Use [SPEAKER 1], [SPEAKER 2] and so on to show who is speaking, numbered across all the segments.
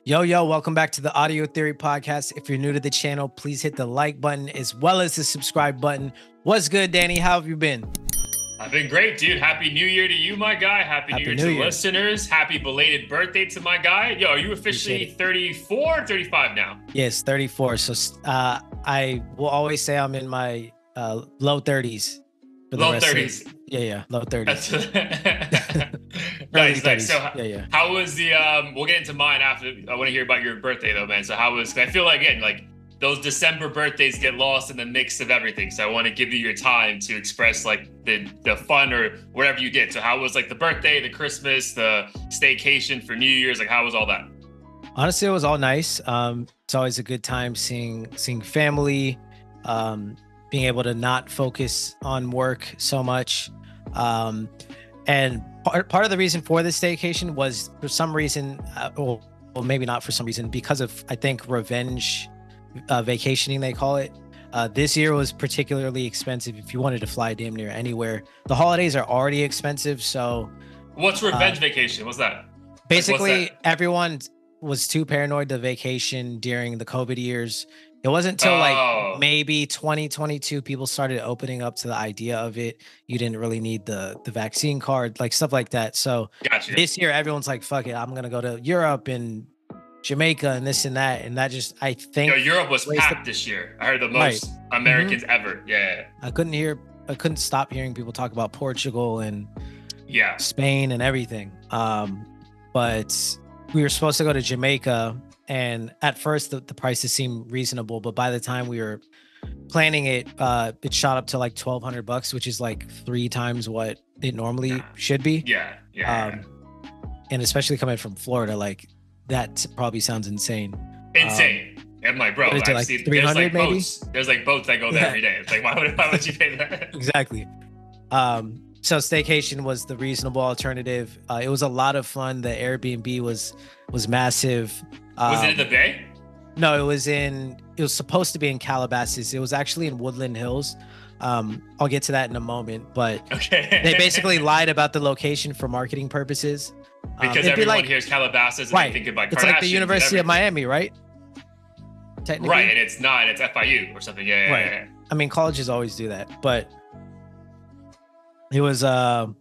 [SPEAKER 1] Yo, welcome back to the Audio Theory Podcast. If you're new to the channel, please hit the like button as well as the subscribe button. What's good, Danny? How have you been?
[SPEAKER 2] I've been great, dude. Happy New Year to you, my guy. Happy New Year to the listeners. Happy belated birthday to my guy. Yo, are you officially 34 or 35 now?
[SPEAKER 1] Yes, 34. So I will always say I'm in my low 30s.
[SPEAKER 2] Low 30s.
[SPEAKER 1] Yeah, low 30s.
[SPEAKER 2] Nice.
[SPEAKER 1] 30s.
[SPEAKER 2] So
[SPEAKER 1] yeah.
[SPEAKER 2] How was the, we'll get into mine after. I want to hear about your birthday though, man. So how was, I feel like, again, like those December birthdays get lost in the mix of everything. So I want to give you your time to express like the fun or whatever you did. So how was like the birthday, the Christmas, the staycation for New Year's? Like how was all that?
[SPEAKER 1] Honestly, it was all nice. It's always a good time seeing family, being able to not focus on work so much. And part of the reason for this staycation was for some reason, well, maybe not for some reason, because of, I think, revenge vacationing, they call it. This year was particularly expensive if you wanted to fly damn near anywhere. The holidays are already expensive, so.
[SPEAKER 2] What's revenge vacation? What's that?
[SPEAKER 1] Basically, everyone was too paranoid to vacation during the COVID years. It wasn't until like maybe 2022 people started opening up to the idea of it. You didn't really need the vaccine card, like stuff like that. So
[SPEAKER 2] gotcha.
[SPEAKER 1] This year, everyone's like, fuck it, I'm gonna go to Europe and Jamaica and this and that. And that just, I think.
[SPEAKER 2] Yo, Europe was packed this year. I heard the most Americans ever. Yeah.
[SPEAKER 1] I couldn't stop hearing people talk about Portugal and Spain and everything. But we were supposed to go to Jamaica. And at first, the prices seemed reasonable, but by the time we were planning it, it shot up to like $1,200, which is like 3 times what it normally should be.
[SPEAKER 2] Yeah.
[SPEAKER 1] And especially coming from Florida, like that probably sounds insane.
[SPEAKER 2] I'm like, bro, I've
[SPEAKER 1] like
[SPEAKER 2] seen
[SPEAKER 1] 300
[SPEAKER 2] there's like
[SPEAKER 1] maybe?
[SPEAKER 2] boats. There's like boats that go there every day. It's like, why would you pay that?
[SPEAKER 1] Exactly. So staycation was the reasonable alternative. It was a lot of fun. The Airbnb was massive.
[SPEAKER 2] Was it in the Bay?
[SPEAKER 1] No, it was supposed to be in Calabasas. It was actually in Woodland Hills. I'll get to that in a moment, but they basically lied about the location for marketing purposes.
[SPEAKER 2] Because everyone hears Calabasas and they think about Kardashians.
[SPEAKER 1] It's like the University of Miami, right?
[SPEAKER 2] Technically. Right, and it's not. It's FIU or something. Yeah.
[SPEAKER 1] I mean, colleges always do that, but it was a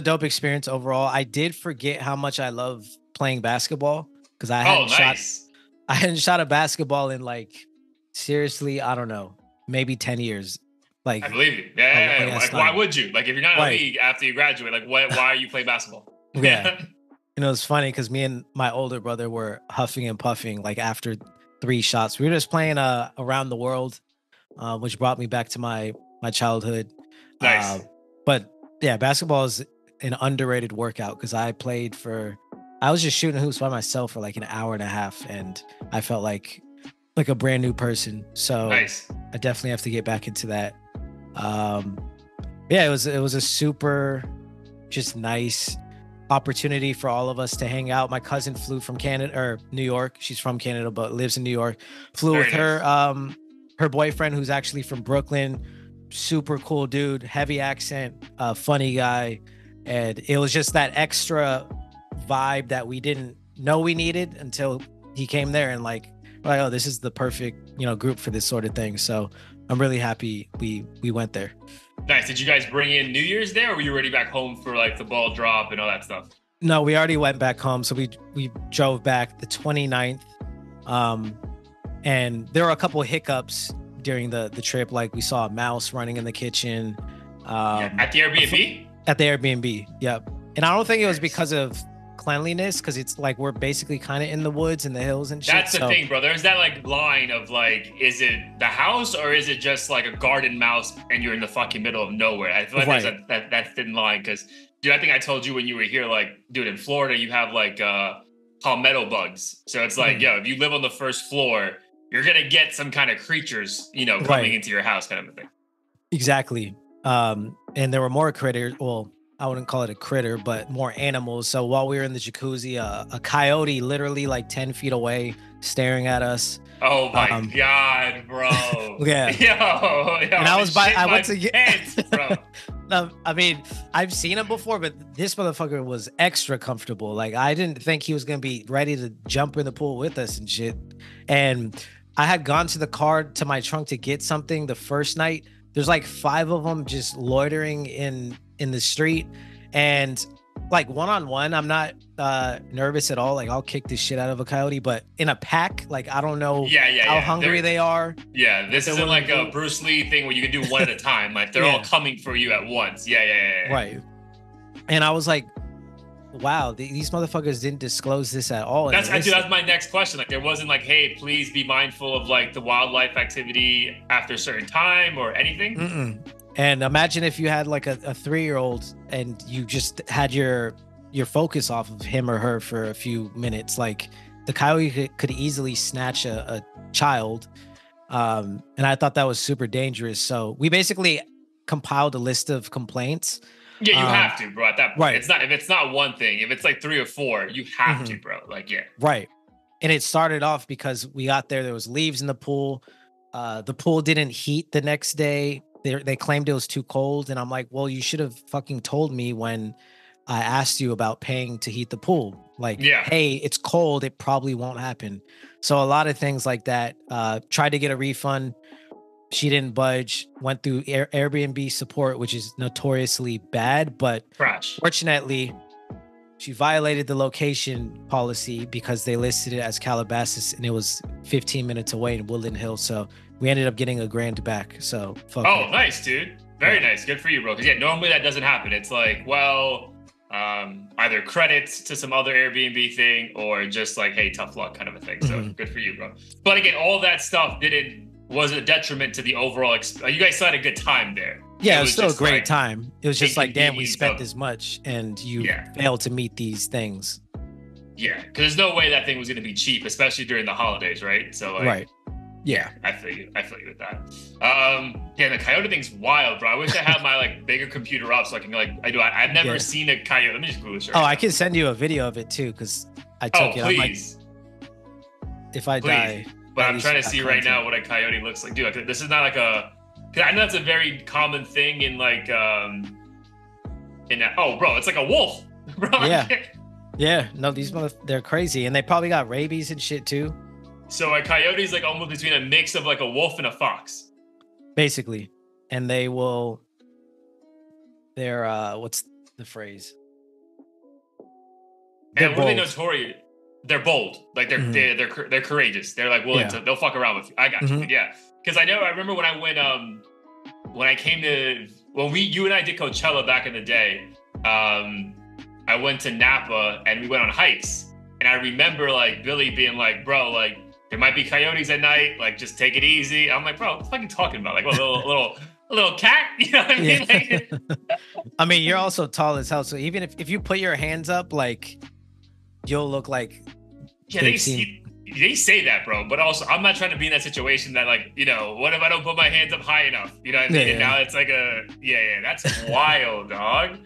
[SPEAKER 1] dope experience overall. I did forget how much I love playing basketball because I hadn't shot a basketball in like, seriously, I don't know, maybe 10 years. Like,
[SPEAKER 2] I believe you. Yeah. Like, why would you? Like, if you're not in a league after you graduate, like, why are you playing basketball?
[SPEAKER 1] Yeah. You know, it's funny because me and my older brother were huffing and puffing like after 3 shots. We were just playing around the world, which brought me back to my childhood.
[SPEAKER 2] Nice.
[SPEAKER 1] But yeah, basketball is an underrated workout because I was just shooting hoops by myself for like an hour and a half, and I felt like a brand new person. So
[SPEAKER 2] nice.
[SPEAKER 1] I definitely have to get back into that. Yeah, it was a super just nice opportunity for all of us to hang out. My cousin flew from Canada or New York. She's from Canada but lives in New York. Flew with her boyfriend who's actually from Brooklyn. Super cool dude, heavy accent, funny guy, and it was just that extra vibe that we didn't know we needed until he came there, and like, oh, this is the perfect group for this sort of thing. So I'm really happy we went there.
[SPEAKER 2] Nice. Did you guys bring in New Year's there, or were you already back home for like the ball drop and all that stuff?
[SPEAKER 1] No, we already went back home. So we drove back the 29th, and there were a couple of hiccups during the trip. Like we saw a mouse running in the kitchen.
[SPEAKER 2] At the Airbnb?
[SPEAKER 1] At the Airbnb, yep. And I don't think it was because of cleanliness, because it's like we're basically kind of in the woods and the hills and shit.
[SPEAKER 2] That's the thing, bro. There's that like line of like, is it the house or is it just like a garden mouse and you're in the fucking middle of nowhere? I feel like there's that thin line because, dude, I think I told you when you were here, like, dude, in Florida, you have like palmetto bugs. So it's like, yo, if you live on the first floor, you're going to get some kind of creatures, coming into your house kind of a thing.
[SPEAKER 1] Exactly. And there were more critters. Well, I wouldn't call it a critter, but more animals. So while we were in the jacuzzi, a coyote literally like 10 feet away staring at us.
[SPEAKER 2] Oh my God, bro.
[SPEAKER 1] Yeah.
[SPEAKER 2] Yo,
[SPEAKER 1] and I went to get,
[SPEAKER 2] bro.
[SPEAKER 1] No, I mean, I've seen him before, but this motherfucker was extra comfortable. Like, I didn't think he was gonna be ready to jump in the pool with us and shit. And I had gone to the car to my trunk to get something the first night. There's like 5 of them just loitering in the street, and like one on one, I'm not nervous at all. Like, I'll kick the shit out of a coyote, but in a pack, like, I don't know how hungry they are.
[SPEAKER 2] Yeah, this isn't like a Bruce Lee thing where you can do one at a time. Like, they're all coming for you at once. Yeah.
[SPEAKER 1] Right. And I was like, wow, these motherfuckers didn't disclose this at all.
[SPEAKER 2] That's my next question. Like, there wasn't like, hey, please be mindful of like the wildlife activity after a certain time or anything.
[SPEAKER 1] And imagine if you had like a 3-year-old and you just had your focus off of him or her for a few minutes. Like, the coyote could easily snatch a child. And I thought that was super dangerous. So we basically compiled a list of complaints.
[SPEAKER 2] Yeah, you have to, bro. At that point, right. If it's not one thing, if it's like 3 or 4, you have to, bro. Like, yeah,
[SPEAKER 1] right. And it started off because we got there was leaves in the pool. The pool didn't heat the next day. They claimed it was too cold, and I'm like, well, you should have fucking told me when I asked you about paying to heat the pool. Like, hey, it's cold, it probably won't happen. So a lot of things like that. Tried to get a refund. She didn't budge. Went through Airbnb support, which is notoriously bad, but fortunately, she violated the location policy because they listed it as Calabasas, and it was 15 minutes away in Woodland Hills. So we ended up getting $1,000 back. So fuck it.
[SPEAKER 2] Nice, dude. Very nice. Good for you, bro. Because normally that doesn't happen. It's like, well, either credits to some other Airbnb thing or just like, hey, tough luck kind of a thing. So good for you, bro. But again, all that stuff was a detriment to the overall. You guys still had a good time there.
[SPEAKER 1] Yeah, it was still a great time. It was just like, damn, we spent this much and you failed to meet these things.
[SPEAKER 2] Yeah, because there's no way that thing was going to be cheap, especially during the holidays, right? So, like,
[SPEAKER 1] right. Yeah,
[SPEAKER 2] I feel you with that. The coyote thing's wild, bro. I wish I had my like bigger computer up so I can I've never seen a coyote. Let me just Google it.
[SPEAKER 1] I can send you a video of it too because I took it.
[SPEAKER 2] Please.
[SPEAKER 1] If I die.
[SPEAKER 2] But I'm trying to see right now what a coyote looks like. Dude, this is not like a. I know that's a very common thing in like bro, it's like a wolf, bro.
[SPEAKER 1] Yeah. No, they're crazy, and they probably got rabies and shit too.
[SPEAKER 2] So a coyote is like almost between a mix of like a wolf and a fox,
[SPEAKER 1] basically. And they're what's the phrase?
[SPEAKER 2] They're really notorious. They're bold, like they're courageous. They're like willing to. They'll fuck around with you. I got you, yeah. Because I remember when I went you and I did Coachella back in the day. I went to Napa and we went on hikes, and I remember like Billy being like, "Bro, like there might be coyotes at night. Like just take it easy." I'm like, "Bro, what the fuck are you talking about? Like what, a little cat?" You know what I mean? Like,
[SPEAKER 1] I mean, you're also tall as hell, so even if you put your hands up, like you'll look like.
[SPEAKER 2] Yeah, they say that, bro. But also, I'm not trying to be in that situation that, like, what if I don't put my hands up high enough? You know what I mean? And now it's like that's wild, dog.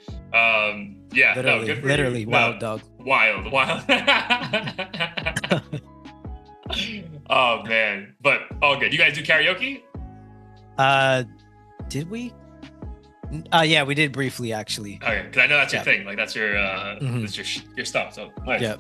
[SPEAKER 1] Literally wild, dog.
[SPEAKER 2] Wild. Oh man, but all good. You guys do karaoke?
[SPEAKER 1] Did we? Yeah, we did briefly actually.
[SPEAKER 2] Okay, because I know that's your thing. Like that's your that's your stuff. So nice.
[SPEAKER 1] Yeah.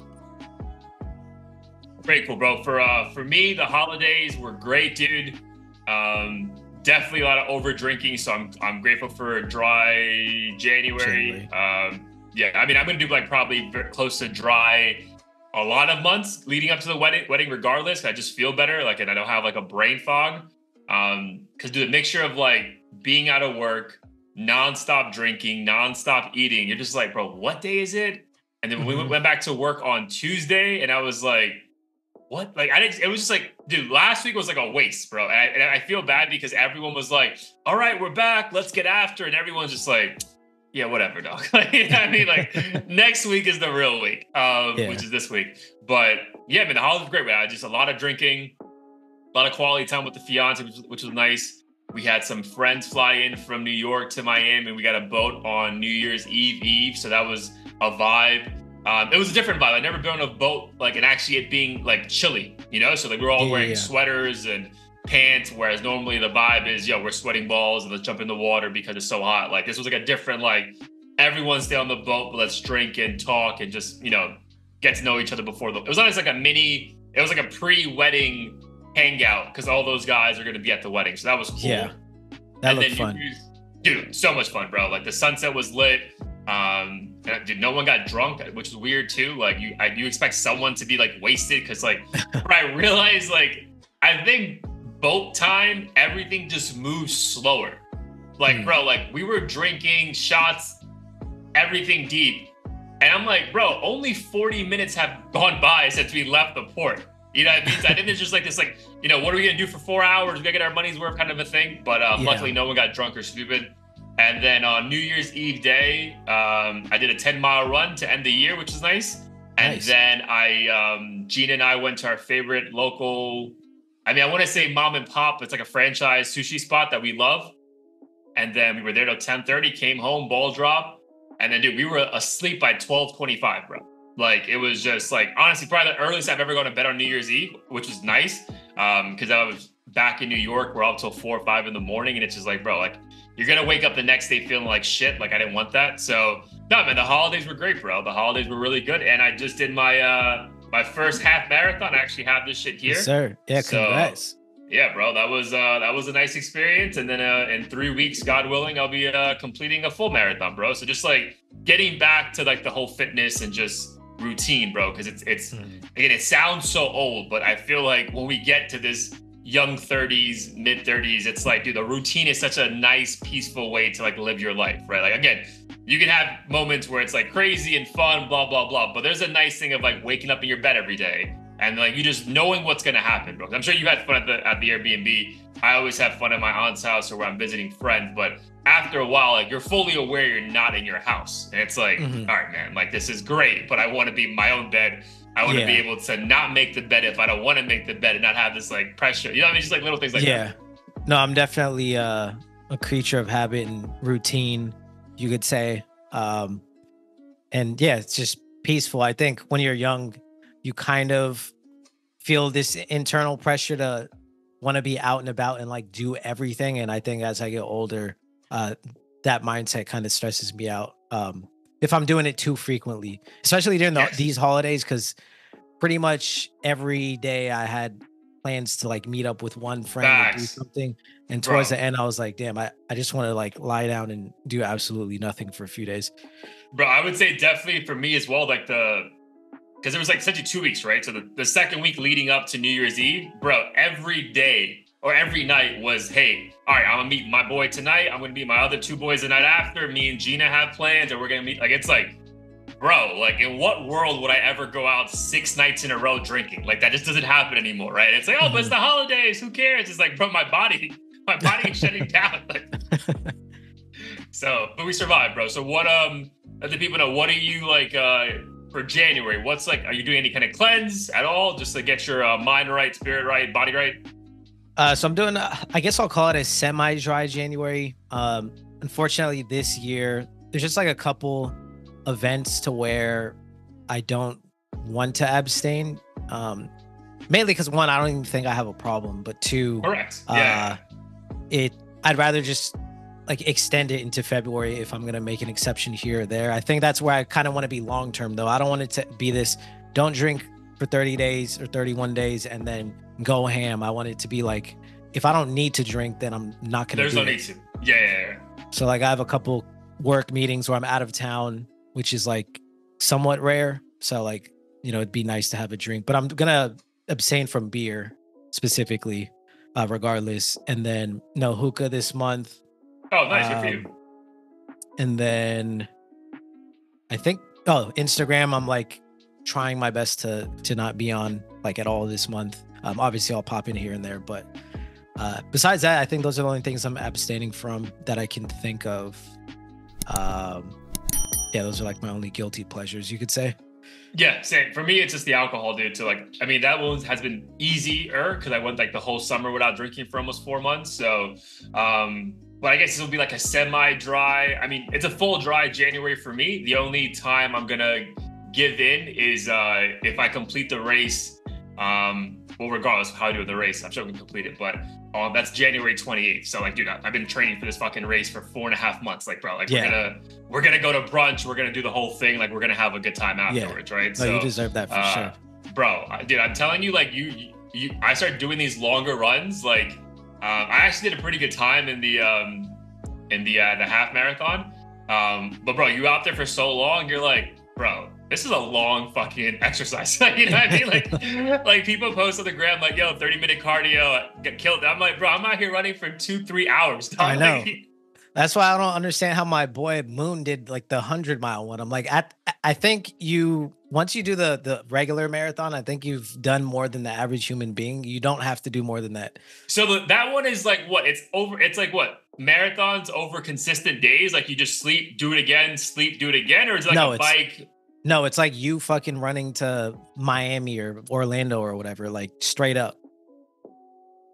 [SPEAKER 2] Very cool, bro. For me, the holidays were great, dude. Definitely a lot of over drinking, so I'm grateful for a dry January. I mean, I'm gonna do like probably close to dry a lot of months leading up to the wedding regardless. I just feel better, like, and I don't have like a brain fog. Because the mixture of like being out of work, nonstop drinking, nonstop eating, you're just like, bro, what day is it? And then we went back to work on Tuesday, and I was like, what? Like, it was just like, dude, last week was like a waste, bro. And I feel bad because everyone was like, all right, we're back, let's get after. And everyone's just like, yeah, whatever, dog. You know what I mean? Like, next week is the real week, which is this week. But yeah, man, the holidays were great, man. Just a lot of drinking, a lot of quality time with the fiance, which was nice. We had some friends fly in from New York to Miami, and we got a boat on New Year's Eve. So that was a vibe. It was a different vibe. I'd never been on a boat, like, and actually it being like chilly, So like we were all wearing sweaters and pants, whereas normally the vibe is, yo, we're sweating balls and let's jump in the water because it's so hot. Like this was like a different, like everyone stay on the boat, but let's drink and talk and just, you know, get to know each other before it was almost like it was like a pre-wedding hangout because all those guys are going to be at the wedding. So that was cool. Yeah,
[SPEAKER 1] that looked fun.
[SPEAKER 2] Dude, so much fun, bro. Like the sunset was lit. Dude, no one got drunk, which is weird too. Like you expect someone to be like wasted because like I realized like I think boat time everything just moves slower. Like bro, like we were drinking shots, everything deep, and I'm like, bro, only 40 minutes have gone by since we left the port. You know what I mean? So I think it's just like this, like, you know, what are we gonna do for 4 hours? We gotta get our money's worth kind of a thing. But luckily no one got drunk or stupid. And then on New Year's Eve day, I did a 10-mile run to end the year, which is nice. And then Gina and I went to our favorite local, I mean, I want to say mom and pop. It's like a franchise sushi spot that we love. And then we were there till 10:30, came home, ball drop. And then, dude, we were asleep by 12:25, bro. Like, it was just like, honestly, probably the earliest I've ever gone to bed on New Year's Eve, which is nice. Because I was back in New York. We're up till 4 or 5 in the morning. And it's just like, bro, like, you're going to wake up the next day feeling like shit. Like, I didn't want that. So, no, man, the holidays were great, bro. The holidays were really good. And I just did my my first half marathon. I actually have this shit here.
[SPEAKER 1] Yes, sir. Yeah, congrats.
[SPEAKER 2] Yeah, bro, that was a nice experience. And then in 3 weeks, God willing, I'll be completing a full marathon, bro. So just like getting back to like the whole fitness and just routine, bro. Because it's again, it sounds so old, but I feel like when we get to this young 30s, mid 30s, it's like, dude, the routine is such a nice, peaceful way to like live your life, right? Like again, you can have moments where it's like crazy and fun, blah, blah, blah. But there's a nice thing of like waking up in your bed every day and like you just knowing what's gonna happen, bro. I'm sure you had fun at the Airbnb. I always have fun at my aunt's house or where I'm visiting friends, but after a while, like you're fully aware you're not in your house. And it's like, all right, man, like this is great, but I want to be in my own bed. I want to be able to not make the bed if I don't want to make the bed and not have this like pressure. You know what I mean? Just like little things like that.
[SPEAKER 1] Yeah. No, I'm definitely a creature of habit and routine, you could say. And yeah, it's just peaceful. I think when you're young, you kind of feel this internal pressure to want to be out and about and like do everything. And I think as I get older, that mindset kind of stresses me out. If I'm doing it too frequently, especially during these holidays, because pretty much every day I had plans to like meet up with one friend and do something. And towards the end, I was like, damn, I just want to like lie down and do absolutely nothing for a few days.
[SPEAKER 2] Bro, I would say definitely for me as well, like because it was like essentially 2 weeks, right? So the second week leading up to New Year's Eve, bro, every day or every night was, hey, all right, I'm gonna meet my boy tonight. I'm gonna meet my other 2 boys the night after. Me and Gina have plans, and we're gonna meet. Like, it's like, bro, like in what world would I ever go out 6 nights in a row drinking? Like that just doesn't happen anymore, right? It's like, oh, but it's the holidays. Who cares? It's like, bro, my body is shutting down. Like, so, but we survived, bro. So what? Let the people know. What are you like for January? What's like? Are you doing any kind of cleanse at all, just to get your mind right, spirit right, body right?
[SPEAKER 1] So I'm doing, I guess I'll call it a semi-dry January. Unfortunately, this year, there's just like a couple events to where I don't want to abstain. Mainly because one, I don't even think I have a problem, but two,
[SPEAKER 2] correct.
[SPEAKER 1] I'd rather just like extend it into February if I'm going to make an exception here or there. I think that's where I kind of want to be long-term though. I don't want it to be this, don't drink for 30 days or 31 days and then go ham. I want it to be like, if I don't need to drink, then I'm not going to.
[SPEAKER 2] There's no need to. Yeah.
[SPEAKER 1] So like I have a couple work meetings where I'm out of town, which is like somewhat rare. So like, you know, it'd be nice to have a drink, but I'm going to abstain from beer specifically, regardless. And then no hookah this month.
[SPEAKER 2] Oh, nice. Good for you.
[SPEAKER 1] And then I think, Instagram, I'm like trying my best to not be on like at all this month. Obviously I'll pop in here and there, but besides that, I think those are the only things I'm abstaining from that I can think of. Yeah, those are like my only guilty pleasures, you could say.
[SPEAKER 2] Yeah, same. For me, it's just the alcohol, dude. So like, I mean, that one has been easier because I went like the whole summer without drinking for almost 4 months. So, but I guess this will be like a semi-dry. I mean, it's a full dry January for me. The only time I'm gonna give in is if I complete the race well, regardless of how I do the race, I'm sure we can complete it. But that's January 28th. So like, dude, I've been training for this fucking race for 4.5 months. Like, bro, like we're gonna go to brunch. We're gonna do the whole thing. Like, we're gonna have a good time afterwards, right?
[SPEAKER 1] No, so you deserve that for sure,
[SPEAKER 2] bro. Dude, I'm telling you, like I started doing these longer runs. Like, I actually did a pretty good time in the half marathon. But bro, you out there for so long, you're like, bro, this is a long fucking exercise. You know what I mean? Like people post on the gram, like, yo, 30-minute cardio, get killed. I'm like, bro, I'm out here running for 2-3 hours. Dog.
[SPEAKER 1] I know. That's why I don't understand how my boy Moon did like the 100-mile one. I'm like, I think once you do the regular marathon, I think you've done more than the average human being. You don't have to do more than that.
[SPEAKER 2] So that one is like what? It's like what? Marathons over consistent days? Like you just sleep, do it again, sleep, do it again? Or is it like a bike?
[SPEAKER 1] No, it's like you fucking running to Miami or Orlando or whatever, like straight up.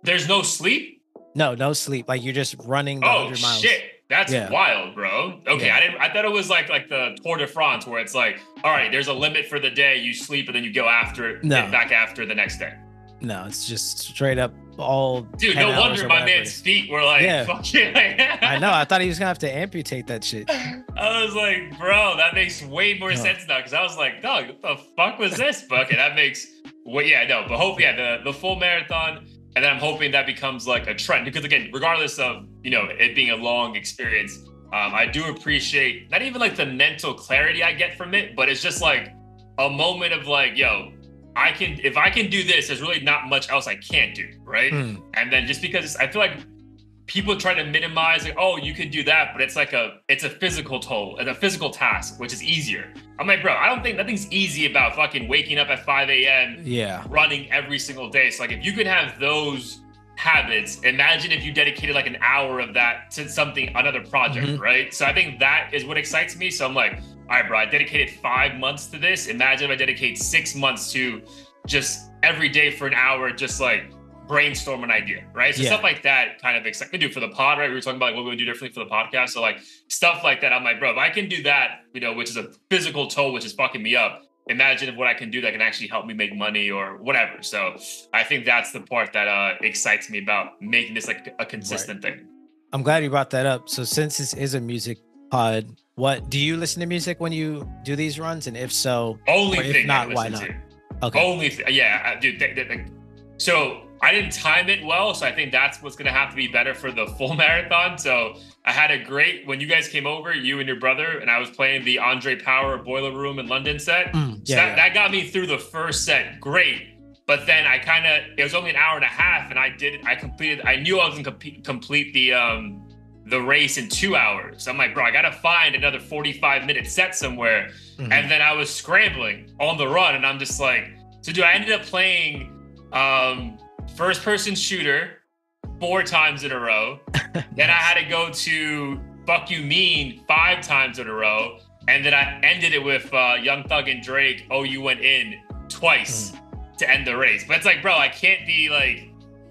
[SPEAKER 2] There's no sleep?
[SPEAKER 1] No sleep. Like you're just running the 100 miles. Oh shit.
[SPEAKER 2] That's wild, bro. Okay, I thought it was like the Tour de France where it's like, all right, there's a limit for the day, you sleep and then you go after it, get back after the next day.
[SPEAKER 1] No, it's just straight up all.
[SPEAKER 2] Dude, no wonder my man's feet were like, fuck it.
[SPEAKER 1] I know. I thought he was gonna have to amputate that shit.
[SPEAKER 2] I was like, bro, that makes way more sense now. Cause I was like, dog, what the fuck was this? But okay, that makes but hopefully the full marathon. And then I'm hoping that becomes like a trend because again, regardless of, it being a long experience, I do appreciate not even like the mental clarity I get from it, but it's just like a moment of like, yo, if I can do this, there's really not much else I can't do, right? And then just because I feel like people try to minimize like, oh, you could do that, but it's a physical toll and a physical task, which is easier. I'm like, bro, I don't think nothing's easy about fucking waking up at 5 a.m. Running every single day. So like if you could have those habits, imagine if you dedicated like an hour of that to another project, right? So I think that is what excites me. So I'm like, all right, bro, I dedicated 5 months to this. Imagine if I dedicate 6 months to just every day for an hour, just like brainstorm an idea, right? So stuff like that kind of excites me. For the pod, right? We were talking about like, what we would do differently for the podcast. So like stuff like that, I'm like, bro, if I can do that, which is a physical toll, which is fucking me up. Imagine what I can do that can actually help me make money or whatever. So I think that's the part that excites me about making this like a consistent thing.
[SPEAKER 1] I'm glad you brought that up. So since this is a music pod, what do you listen to music when you do these runs? And if so,
[SPEAKER 2] only thing if not,
[SPEAKER 1] why not?
[SPEAKER 2] To.
[SPEAKER 1] Okay.
[SPEAKER 2] Only dude. So I didn't time it well, so I think that's what's gonna have to be better for the full marathon. So I had a great when you guys came over, you and your brother, and I was playing the Andre Power Boiler Room in London set. That got me through the first set, great. But then it was only an hour and a half, and I knew I was gonna complete the race in 2 hours. So I'm like, bro, I gotta find another 45-minute set somewhere. And then I was scrambling on the run, and I'm just like, so dude, I ended up playing first person shooter 4 times in a row. Then I had to go to Fuck You Mean 5 times in a row. And then I ended it with Young Thug and Drake, Oh You Went In twice to end the race. But it's like, bro, I can't be like,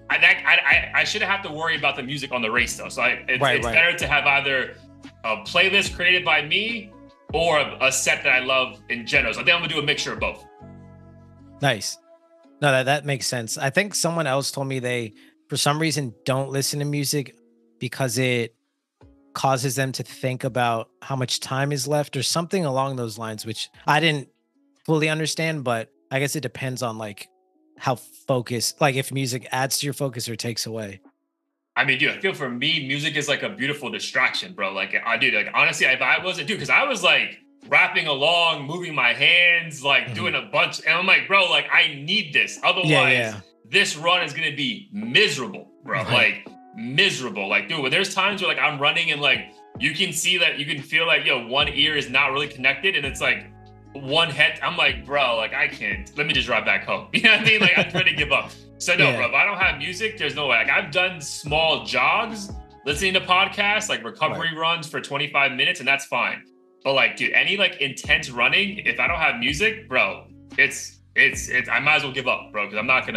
[SPEAKER 2] I shouldn't have to worry about the music on the race though. So it's better to have either a playlist created by me or a set that I love in general. So I think I'm gonna do a mixture of both.
[SPEAKER 1] Nice. No, that makes sense. I think someone else told me they, for some reason, don't listen to music because it causes them to think about how much time is left or something along those lines, which I didn't fully understand, but I guess it depends on like how focused, like if music adds to your focus or takes away.
[SPEAKER 2] I mean, dude, I feel for me, music is like a beautiful distraction, bro. Like, honestly, if I wasn't, dude, because I was like rapping along, moving my hands, like doing a bunch. And I'm like, bro, like I need this. Otherwise, this run is going to be miserable, bro. Like miserable. Like, dude, when there's times where like I'm running and like, you can feel like, one ear is not really connected. And it's like one head. I'm like, bro, like I can't, let me just drive back home. You know what I mean? Like I'm trying to give up. So no, bro, if I don't have music, there's no way. Like I've done small jogs, listening to podcasts, like recovery runs for 25 minutes, and that's fine. But like, dude, any like intense running, if I don't have music, bro, it's I might as well give up, bro, because I'm not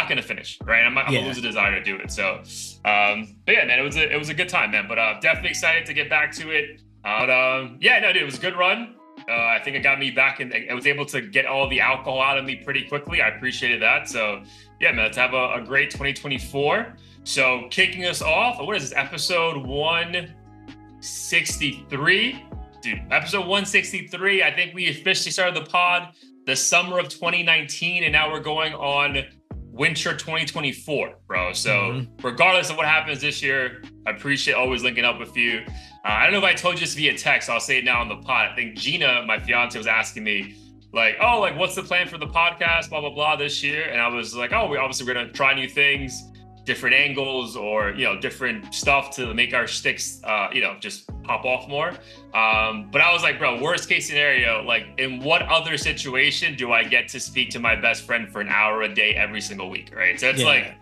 [SPEAKER 2] gonna finish, right? I'm gonna lose a desire to do it. So, but yeah, man, it was a good time, man. But definitely excited to get back to it. Dude, it was a good run. I think it got me back, and I was able to get all the alcohol out of me pretty quickly. I appreciated that. So yeah, man, let's have a great 2024. So kicking us off, what is this, episode 163? Dude, episode 163. I think we officially started the pod the summer of 2019, and now we're going on winter 2024, bro. So regardless of what happens this year, I appreciate always linking up with you. I don't know if I told you this via text, so I'll say it now on the pod. I think Gina, my fiance, was asking me, like, oh, like, what's the plan for the podcast, blah, blah, blah, this year? And I was like, oh, we're going to try new things, different angles, or, you know, different stuff to make our sticks, you know, just pop off more. But I was like, bro, worst case scenario, like, in what other situation do I get to speak to my best friend for an hour a day every single week, right? So it's like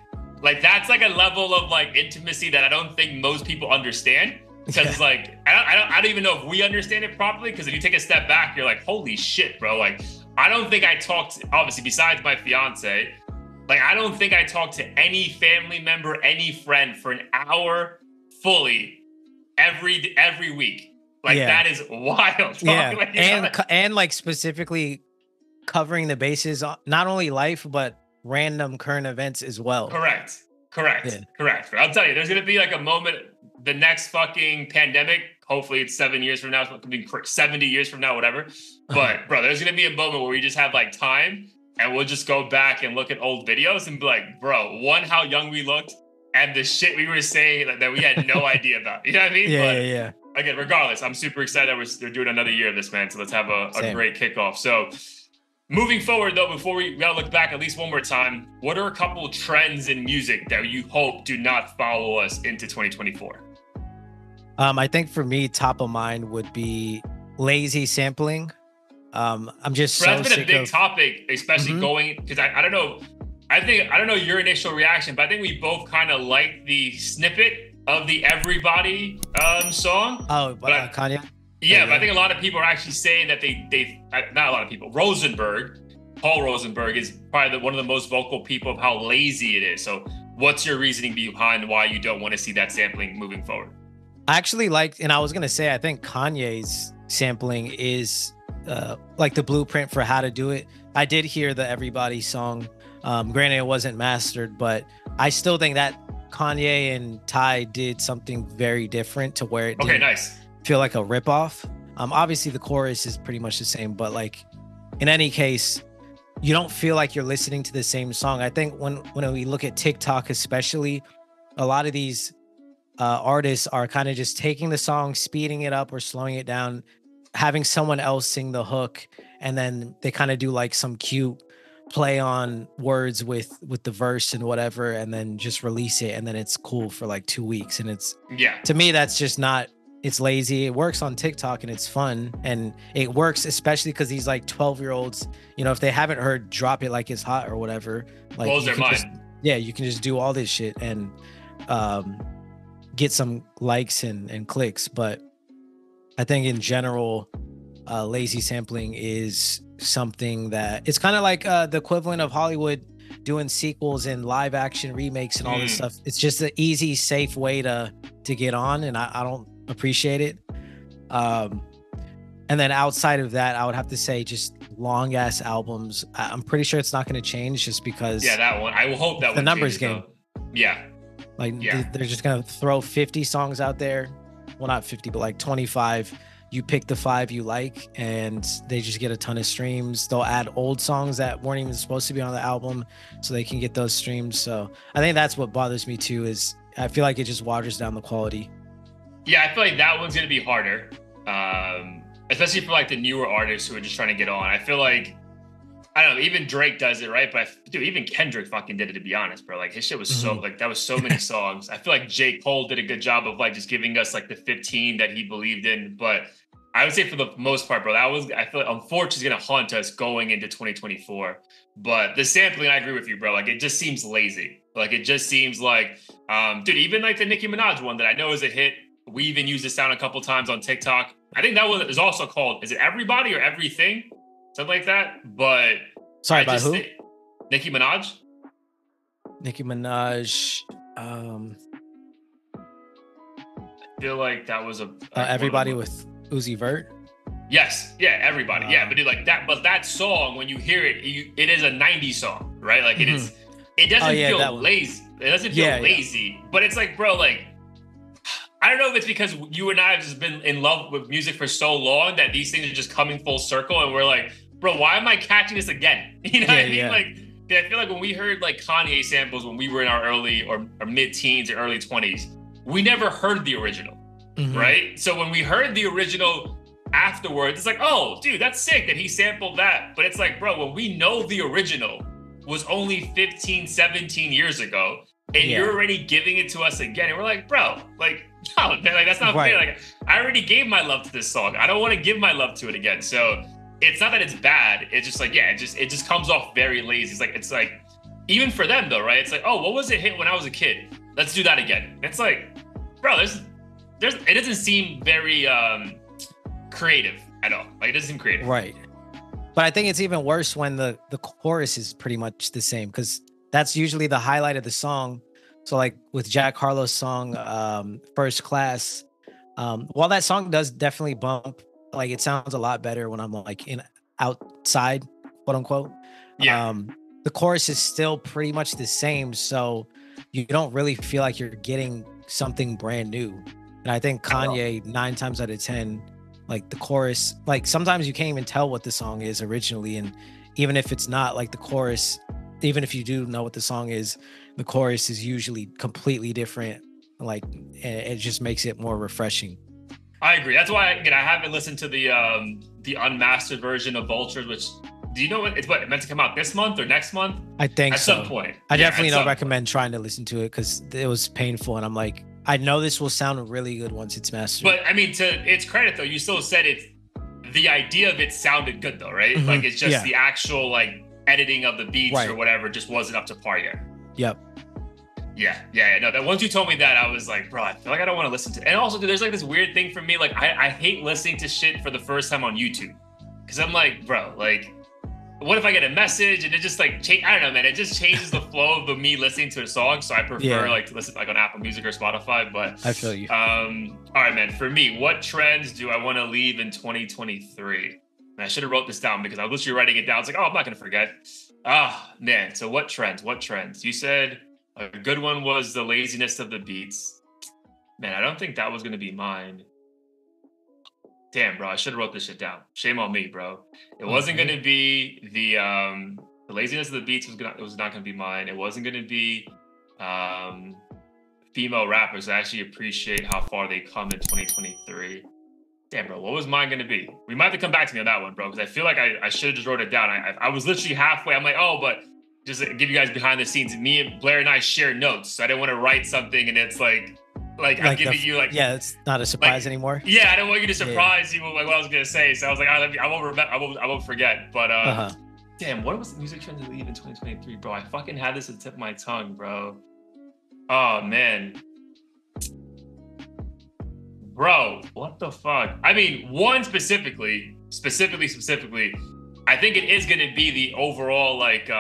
[SPEAKER 2] that's like a level of like intimacy that I don't think most people understand. Because it's like, I don't even know if we understand it properly. Because if you take a step back, you're like, holy shit, bro. Like, I don't think I talked, obviously, besides my fiance, like, I don't think I talked to any family member, any friend for an hour fully every week. Like, that is wild.
[SPEAKER 1] Yeah,
[SPEAKER 2] like,
[SPEAKER 1] and like specifically covering the bases, not only life, but random current events as well.
[SPEAKER 2] Correct. I'll tell you, there's going to be like a moment, the next fucking pandemic, hopefully it's 7 years from now, it's going to be 70 years from now, whatever. But bro, there's going to be a moment where we just have like time and we'll just go back and look at old videos and be like, bro, one, how young we looked, and the shit we were saying that we had no idea about. You know what I mean?
[SPEAKER 1] Yeah.
[SPEAKER 2] Again, regardless, I'm super excited that they're doing another year of this, man. So let's have a great kickoff. So moving forward, though, before we gotta look back at least one more time, what are a couple trends in music that you hope do not follow us into 2024?
[SPEAKER 1] I think for me, top of mind would be lazy sampling. I'm just so
[SPEAKER 2] that's been
[SPEAKER 1] sick
[SPEAKER 2] a big
[SPEAKER 1] of
[SPEAKER 2] topic, especially going, because I don't know. I don't know your initial reaction, but I think we both kind of like the snippet of the Everybody song.
[SPEAKER 1] Oh, Kanye?
[SPEAKER 2] Yeah, but I think a lot of people are actually saying that they not a lot of people. Paul Rosenberg is probably one of the most vocal people of how lazy it is. So what's your reasoning behind why you don't want to see that sampling moving forward?
[SPEAKER 1] I actually like, and I was going to say, I think Kanye's sampling is like the blueprint for how to do it. I did hear the Everybody song. Granted, it wasn't mastered, but I still think that Kanye and Ty did something very different to where it didn't feel like a ripoff. Obviously, the chorus is pretty much the same, but like in any case, you don't feel like you're listening to the same song. I think when we look at TikTok, especially, a lot of these artists are kind of just taking the song, speeding it up or slowing it down, having someone else sing the hook, and then they kind of do like some cute play on words with the verse and whatever, and then just release it, and then it's cool for like 2 weeks. And it's, to me, that's just not, it's lazy. It works on TikTok and it's fun, and it works especially because these like 12-year-olds, you know, if they haven't heard Drop It Like It's Hot or whatever, like,
[SPEAKER 2] blows their mind.
[SPEAKER 1] You can just do all this shit and get some likes and clicks. But I think in general, lazy sampling is something that it's kind of like the equivalent of Hollywood doing sequels and live action remakes and all this stuff. It's just an easy, safe way to get on, and I don't appreciate it. And then outside of that, I would have to say just long ass albums. I'm pretty sure it's not going to change just because
[SPEAKER 2] that one, I will hope that
[SPEAKER 1] the numbers game. They're just going to throw 50 songs out there. Well, not 50, but like 25. You pick the 5 you like, and they just get a ton of streams. They'll add old songs that weren't even supposed to be on the album so they can get those streams. So I think that's what bothers me too, is I feel like it just waters down the quality.
[SPEAKER 2] Yeah, I feel like that one's going to be harder, especially for like the newer artists who are just trying to get on. I feel like, I don't know, even Drake does it, right? But dude, even Kendrick fucking did it, to be honest, bro. Like his shit was so, like, that was so many songs. I feel like J. Cole did a good job of like just giving us like the 15 that he believed in. But I would say for the most part, bro, I feel like unfortunately is going to haunt us going into 2024. But the sampling, I agree with you, bro. Like it just seems lazy. Like it just seems like, dude, even like the Nicki Minaj one that I know is a hit. We even used this sound a couple times on TikTok. I think that one is also called, is it Everybody or Everything? Something like that. But
[SPEAKER 1] sorry, by who?
[SPEAKER 2] Nicki Minaj.
[SPEAKER 1] Nicki Minaj.
[SPEAKER 2] I feel like that was
[SPEAKER 1] Everybody with Uzi Vert.
[SPEAKER 2] Yes, yeah, everybody, yeah, but dude, like that, but that song when you hear it, it is a '90s song, right? Like it is, it doesn't feel lazy. It doesn't feel lazy, but it's like, bro, like I don't know if it's because you and I have just been in love with music for so long that these things are just coming full circle, and we're like, bro, why am I catching this again? You know what I mean? Like, I feel like when we heard like Kanye samples when we were in our early or mid-teens or early 20s, we never heard the original, right? So when we heard the original afterwards, it's like, oh, dude, that's sick that he sampled that. But it's like, bro, when we know the original was only 15, 17 years ago, and you're already giving it to us again, and we're like, bro, like, no, man, like that's not fair. Like, I already gave my love to this song. I don't want to give my love to it again. So it's not that it's bad. It's just like, it just comes off very lazy. It's like, even for them though, right? It's like, oh, what was a hit when I was a kid? Let's do that again. It's like, bro, there's, it doesn't seem very creative at all. Like it doesn't seem creative.
[SPEAKER 1] Right. But I think it's even worse when the chorus is pretty much the same, because that's usually the highlight of the song. So like with Jack Harlow's song, First Class, while that song does definitely bump, like it sounds a lot better when I'm like in outside, quote unquote. The chorus is still pretty much the same. So you don't really feel like you're getting something brand new. And I think Kanye, 9 times out of 10, like the chorus, like sometimes you can't even tell what the song is originally. And even if it's not, like the chorus, even if you do know what the song is, the chorus is usually completely different. Like it just makes it more refreshing.
[SPEAKER 2] I agree. That's why I haven't listened to the unmastered version of Vultures, which, do you know what it's meant to come out this month or next month?
[SPEAKER 1] I think
[SPEAKER 2] at some point.
[SPEAKER 1] I definitely don't recommend trying to listen to it because it was painful, and I'm like, I know this will sound really good once it's mastered.
[SPEAKER 2] But I mean, to its credit though, you still said the idea of it sounded good though, right? Like it's just the actual like editing of the beats or whatever just wasn't up to par yet.
[SPEAKER 1] Yep.
[SPEAKER 2] Yeah. No, that once you told me that, I was like, bro, I feel like I don't want to listen to it. And also, dude, there's like this weird thing for me. Like, I hate listening to shit for the first time on YouTube. Because I'm like, bro, like, what if I get a message and it just like, I don't know, man. It just changes the flow of me listening to a song. So I prefer like to listen like on Apple Music or Spotify. But
[SPEAKER 1] I feel you.
[SPEAKER 2] All right, man. For me, what trends do I want to leave in 2023? And I should have wrote this down because I was literally writing it down. It's like, oh, I'm not going to forget. Man. So what trends? You said a good one was the laziness of the beats. Man, I don't think that was going to be mine. Damn, bro, I should have wrote this shit down. Shame on me, bro. It wasn't going to be the laziness of the beats was not going to be mine. It wasn't going to be female rappers. I actually appreciate how far they come in 2023. Damn, bro, what was mine going to be? We might have to come back to me on that one, bro, because I feel like I should have just wrote it down. I was literally halfway. I'm like, oh, but just to give you guys behind the scenes, me and Blair and I share notes. So I didn't want to write something and it's like I'm giving you like,
[SPEAKER 1] it's not a surprise anymore.
[SPEAKER 2] Yeah, I don't want you to surprise you with like what I was gonna say. So I was like, I won't remember, I won't forget. But damn, what was the music trend to leave in 2023, bro? I fucking had this at the tip of my tongue, bro. Oh man, bro, what the fuck? I mean, one specifically, I think it is gonna be the overall like.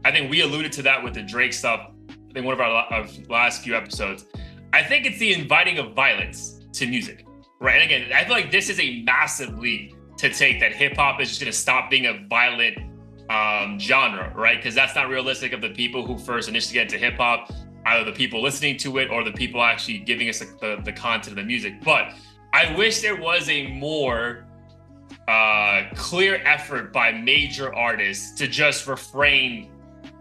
[SPEAKER 2] I think we alluded to that with the Drake stuff. I think one of our last few episodes. I think it's the inviting of violence to music, right? And again, I feel like this is a massive leap to take, that hip hop is just going to stop being a violent genre, right? Because that's not realistic of the people who first initially get into hip hop, either the people listening to it or the people actually giving us the content of the music. But I wish there was a more clear effort by major artists to just refrain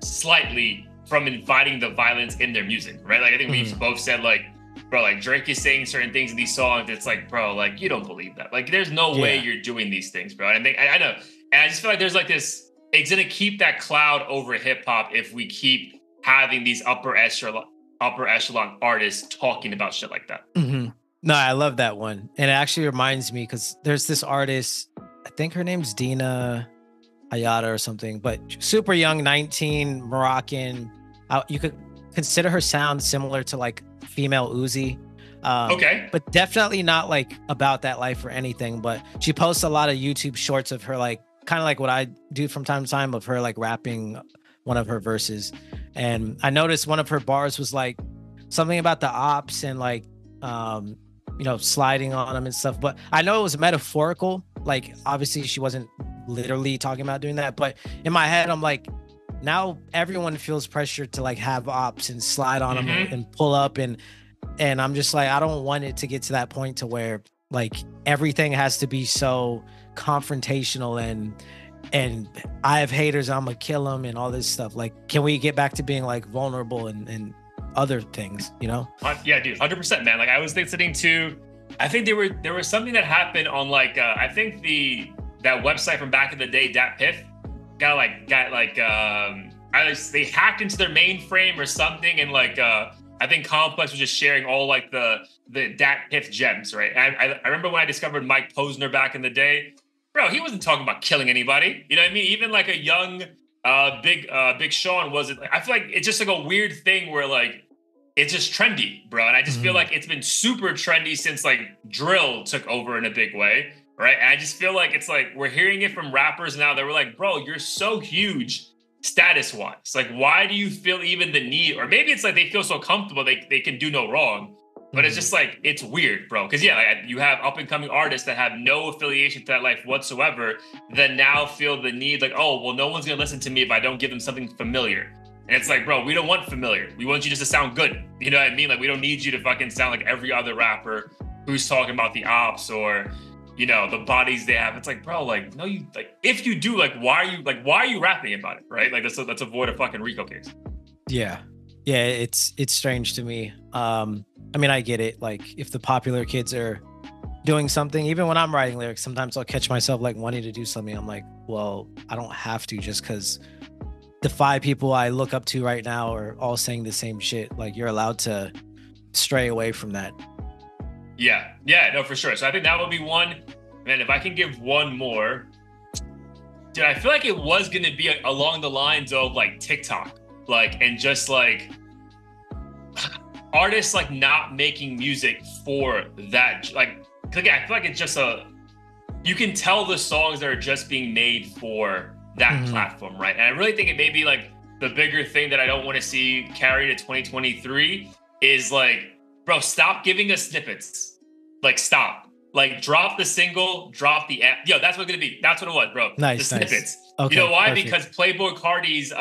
[SPEAKER 2] slightly from inviting the violence in their music, right? Like I think we've both said like, bro, like Drake is saying certain things in these songs. It's like, bro, like you don't believe that. Like there's no way you're doing these things, bro. And I know. And I just feel like there's like this, it's gonna keep that cloud over hip hop if we keep having these upper echelon artists talking about shit like that.
[SPEAKER 1] No, I love that one. And it actually reminds me, because there's this artist, I think her name's Dina Hayata or something, but super young, 19, Moroccan. You could consider her sound similar to like female Uzi. But definitely not like about that life or anything. But she posts a lot of YouTube shorts of her, like kind of like what I do from time to time, of her like rapping one of her verses. And I noticed one of her bars was like something about the ops and like, sliding on them and stuff. But I know it was metaphorical. like obviously she wasn't literally talking about doing that, but in my head I'm like, now everyone feels pressure to like have ops and slide on them and pull up, and I'm just like, I don't want it to get to that point to where like everything has to be so confrontational and I have haters, I'm gonna kill them and all this stuff. Like, can we get back to being like vulnerable and other things, you know?
[SPEAKER 2] Yeah, dude, 100%, man. Like I was listening to, I think there was something that happened on like I think that website from back in the day, Dat Piff, they hacked into their mainframe or something, and like I think Complex was just sharing all like the Dat Piff gems, right? And I remember when I discovered Mike Posner back in the day, bro, he wasn't talking about killing anybody. You know what I mean? Even like a young Big Sean wasn't. I feel like it's just like a weird thing where like it's just trendy, bro. And I just feel like it's been super trendy since like drill took over in a big way, right? And I just feel like it's like we're hearing it from rappers now that we're like, bro, you're so huge status-wise. Like, why do you feel even the need? Or maybe it's like they feel so comfortable they can do no wrong. But it's just like, it's weird, bro. Because yeah, like, you have up-and-coming artists that have no affiliation to that life whatsoever that now feel the need, like, oh, well, no one's going to listen to me if I don't give them something familiar. And it's like, bro, we don't want familiar. We want you just to sound good. You know what I mean? Like, we don't need you to fucking sound like every other rapper who's talking about the ops or, you know, the bodies they have. It's like, bro, like, no, you, like, if you do, like, why are you rapping about it, right? Like, let's avoid a fucking RICO case.
[SPEAKER 1] Yeah. Yeah, it's strange to me. I mean, I get it. Like, if the popular kids are doing something, even when I'm writing lyrics, sometimes I'll catch myself like wanting to do something. I'm like, well, I don't have to just because the 5 people I look up to right now are all saying the same shit. Like, you're allowed to stray away from that.
[SPEAKER 2] Yeah, no, for sure. So I think that would be one. Man, if I can give one more, dude, I feel like it was going to be along the lines of like TikTok, like, and just like artists like not making music for that. Like, again, I feel like it's just you can tell the songs that are just being made for that platform, right? And I really think it may be like the bigger thing that I don't want to see carried to 2023 is like, bro, stop giving us snippets. Like, stop. Like, drop the single, drop the app. Yo, that's what it's gonna be. That's what it was, bro.
[SPEAKER 1] Nice,
[SPEAKER 2] the snippets.
[SPEAKER 1] Okay,
[SPEAKER 2] you know why?
[SPEAKER 1] perfect.
[SPEAKER 2] Because Playboi Carti's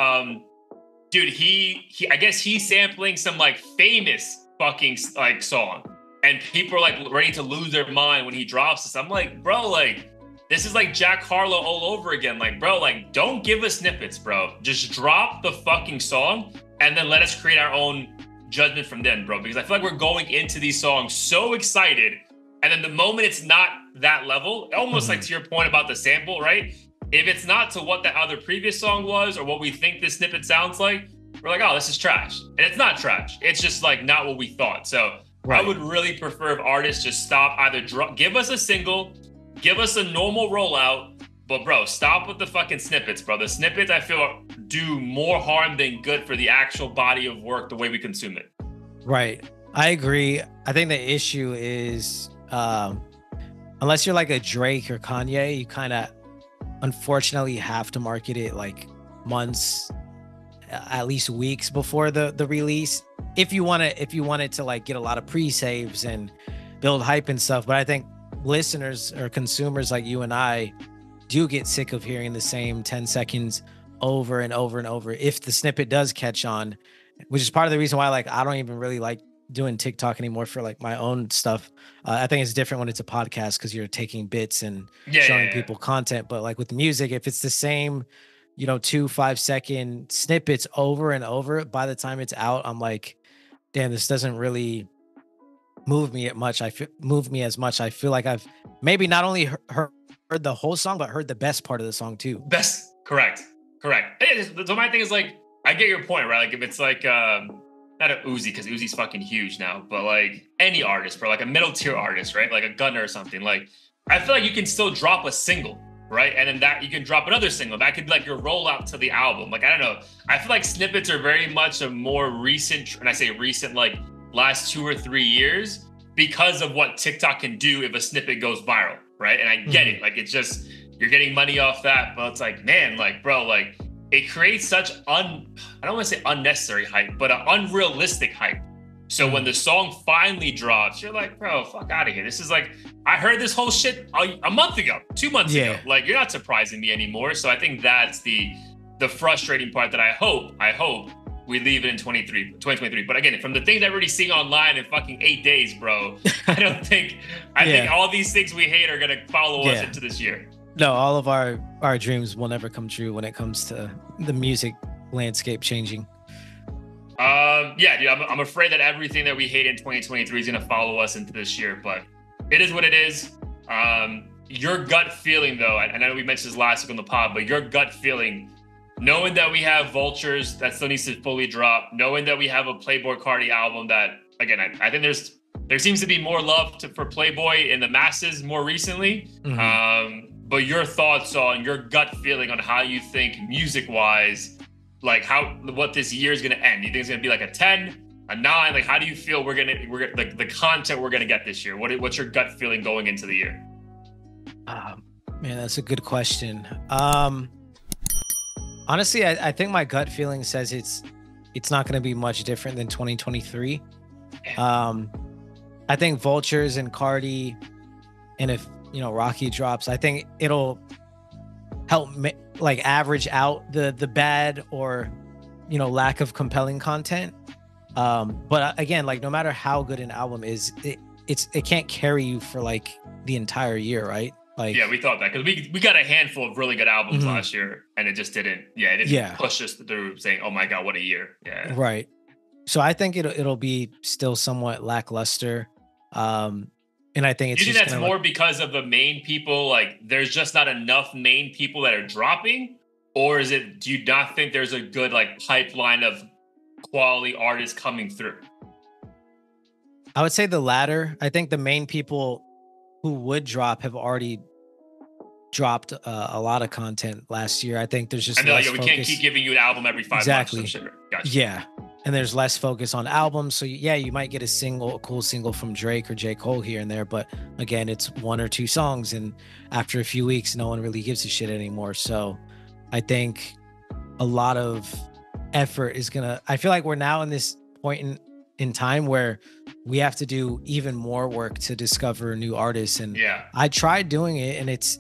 [SPEAKER 2] dude, he I guess he's sampling some like famous fucking like song, and people are like ready to lose their mind when he drops this. I'm like, bro, like this is like Jack Harlow all over again. Like, bro, like don't give us snippets, bro. Just drop the fucking song and then let us create our own judgment from then, bro. Because I feel like we're going into these songs so excited, and then the moment it's not that level, almost like to your point about the sample, right? If it's not to what that other previous song was or what we think this snippet sounds like, we're like, oh, this is trash. And it's not trash. It's just like not what we thought. So I would really prefer if artists just stop, either give us a single, give us a normal rollout, but bro, stop with the fucking snippets, bro. The snippets I feel do more harm than good for the actual body of work, the way we consume it.
[SPEAKER 1] Right. I agree. I think the issue is unless you're like a Drake or Kanye, you kind of unfortunately have to market it like months, at least weeks before the release, if you want it to like get a lot of pre-saves and build hype and stuff. But I think listeners or consumers like you and I do get sick of hearing the same 10 seconds over and over and over if the snippet does catch on, which is part of the reason why like I don't even really like doing TikTok anymore for like my own stuff. I think it's different when it's a podcast because you're taking bits and showing people content. But like with music, if it's the same, 2 5-second snippets over and over, by the time it's out, I'm like, damn, this doesn't really move me as much. I feel like I've maybe not only heard the whole song, but heard the best part of the song too.
[SPEAKER 2] Best, correct. So my thing is like, I get your point, right? Like if it's like, not a Uzi, because Uzi's fucking huge now, but like any artist, bro, like a middle tier artist, right? Like a Gunna or something. Like, I feel like you can still drop a single, right? And then that you can drop another single. That could be like your rollout to the album. Like, I don't know. I feel like snippets are very much a more recent, and I say recent, like last 2 or 3 years, because of what TikTok can do if a snippet goes viral, right? And I get it. Like, it's just, you're getting money off that, but it's like, man, like, bro, like, it creates such I don't want to say unnecessary hype, but an unrealistic hype, So when the song finally drops, you're like, bro, fuck out of here. This is like, I heard this whole shit a month ago, 2 months ago. Like, you're not surprising me anymore. So I think that's the frustrating part that I hope we leave it in 2023. But again, from the things I've already seen online in fucking 8 days, bro, I think all these things we hate are gonna follow us into this year.
[SPEAKER 1] No, all of our dreams will never come true when it comes to the music landscape changing.
[SPEAKER 2] Yeah, dude, I'm afraid that everything that we hate in 2023 is gonna follow us into this year, but it is what it is. Your gut feeling, though, I know we mentioned this last week on the pod, but your gut feeling, knowing that we have Vultures that still needs to fully drop, knowing that we have a Playboy Carti album that, again, I think there seems to be more love for Playboy in the masses more recently. But your thoughts on your gut feeling on how you think music-wise, like what this year is going to end. You think it's going to be like a 10, a 9? Like, how do you feel we're like the content we're going to get this year? What's your gut feeling going into the year?
[SPEAKER 1] Man, that's a good question. Honestly, I think my gut feeling says it's not going to be much different than 2023. I think Vultures and Carti, and if Rocky drops, I think it'll help like average out the bad or lack of compelling content. But again, like, no matter how good an album is, it can't carry you for like the entire year, right? Like,
[SPEAKER 2] yeah, we thought that because we got a handful of really good albums last year, and it just didn't push us through saying, oh my god, what a year. Yeah,
[SPEAKER 1] right. So I think it'll be still somewhat lackluster. And I think it's,
[SPEAKER 2] do you think that's more because of the main people? Like, there's just not enough main people that are dropping, or is it? Do you not think there's a good like pipeline of quality artists coming through?
[SPEAKER 1] I would say the latter. I think the main people who would drop have already dropped a lot of content last year. I think there's just
[SPEAKER 2] we can't keep giving you an album every 5 months. Gotcha.
[SPEAKER 1] Yeah. And there's less focus on albums. So yeah, you might get a cool single from Drake or J. Cole here and there. But again, it's 1 or 2 songs. And after a few weeks, no one really gives a shit anymore. So I think a lot of effort is I feel like we're now in this point in time where we have to do even more work to discover new artists. And I tried doing it, and it's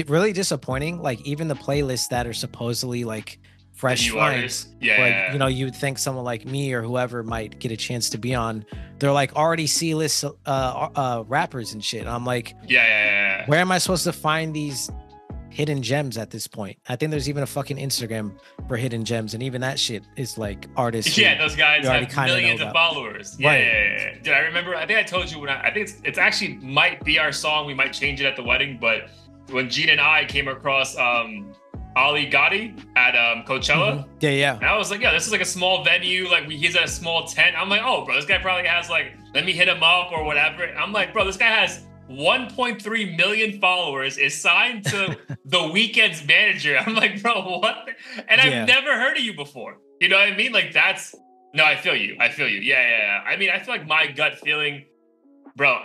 [SPEAKER 1] really disappointing. Like, even the playlists that are supposedly like fresh finds, you would think someone like me or whoever might get a chance to be on, they're like already C-list rappers and shit. And I'm like, where am I supposed to find these hidden gems at this point? I think there's even a fucking Instagram for hidden gems, and even that shit is like artists.
[SPEAKER 2] Yeah, those guys have millions of followers. Yeah. Dude, I remember, I think I told you I think it's actually might be our song. We might change it at the wedding, but when Gene and I came across Ali Gotti at Coachella. And I was like, this is like a small venue. Like, he's at a small tent. I'm like, oh, bro, this guy probably has like, let me hit him up or whatever. I'm like, bro, this guy has 1.3 million followers, is signed to The Weeknd's manager. I'm like, bro, what? And I've never heard of you before. You know what I mean? Like, I feel you. Yeah. I mean, I feel like my gut feeling, bro,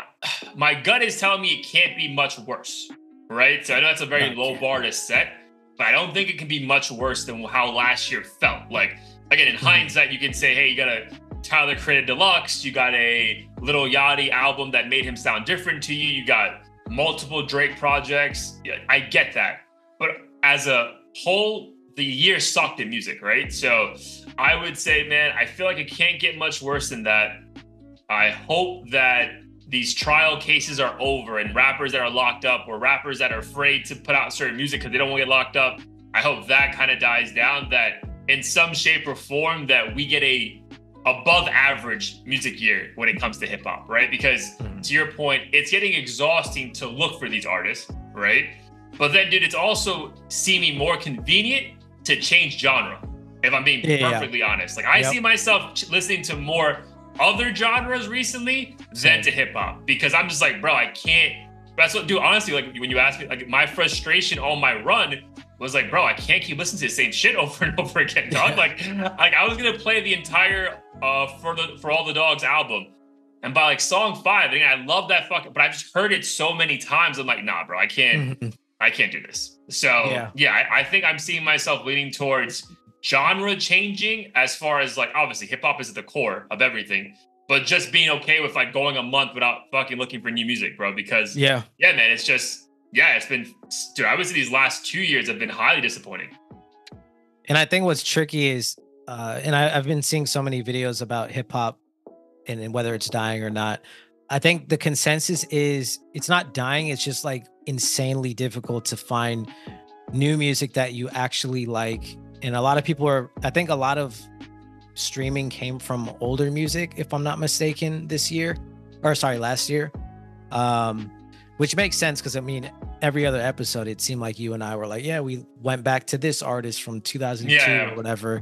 [SPEAKER 2] my gut is telling me it can't be much worse, right? So I know that's a very low bar to set, but I don't think it can be much worse than how last year felt. Like, again, in hindsight, you can say, hey, you got a Tyler Creator Deluxe, you got a Lil Yachty album that made him sound different to you, you got multiple Drake projects. Yeah, I get that. But as a whole, the year sucked in music, right? So I would say, man, I feel like it can't get much worse than that. I hope that these trial cases are over, and rappers that are locked up or rappers that are afraid to put out certain music because they don't want to get locked up, I hope that kind of dies down, that in some shape or form that we get a above average music year when it comes to hip hop, right? Because to your point, it's getting exhausting to look for these artists, right? But then, dude, it's also seeming more convenient to change genre, if I'm being perfectly honest. Like, I see myself listening to more other genres recently than to hip hop, because I'm just like, bro, I can't. That's what, dude, honestly, like, when you ask me, like, my frustration on my run was like, bro, I can't keep listening to the same shit over and over again, dog. like I was gonna play the entire For All the Dogs album, and by like song 5, again, I love that fucking, but I've just heard it so many times. I'm like, nah, bro, I can't do this. So yeah, I think I'm seeing myself leaning towards genre changing as far as like, obviously hip hop is at the core of everything, but just being okay with like going a month without fucking looking for new music, bro. Because yeah, man, it's just, yeah, it's been, dude, I would say these last 2 years have been highly disappointing.
[SPEAKER 1] And I think what's tricky is, and I've been seeing so many videos about hip hop and whether it's dying or not. I think the consensus is it's not dying. It's just like insanely difficult to find new music that you actually like. And a lot of people are, I think a lot of streaming came from older music, if I'm not mistaken, this year, or sorry, last year. Which makes sense because I mean, every other episode, it seemed like you and I were like, yeah, we went back to this artist from 2002 or whatever.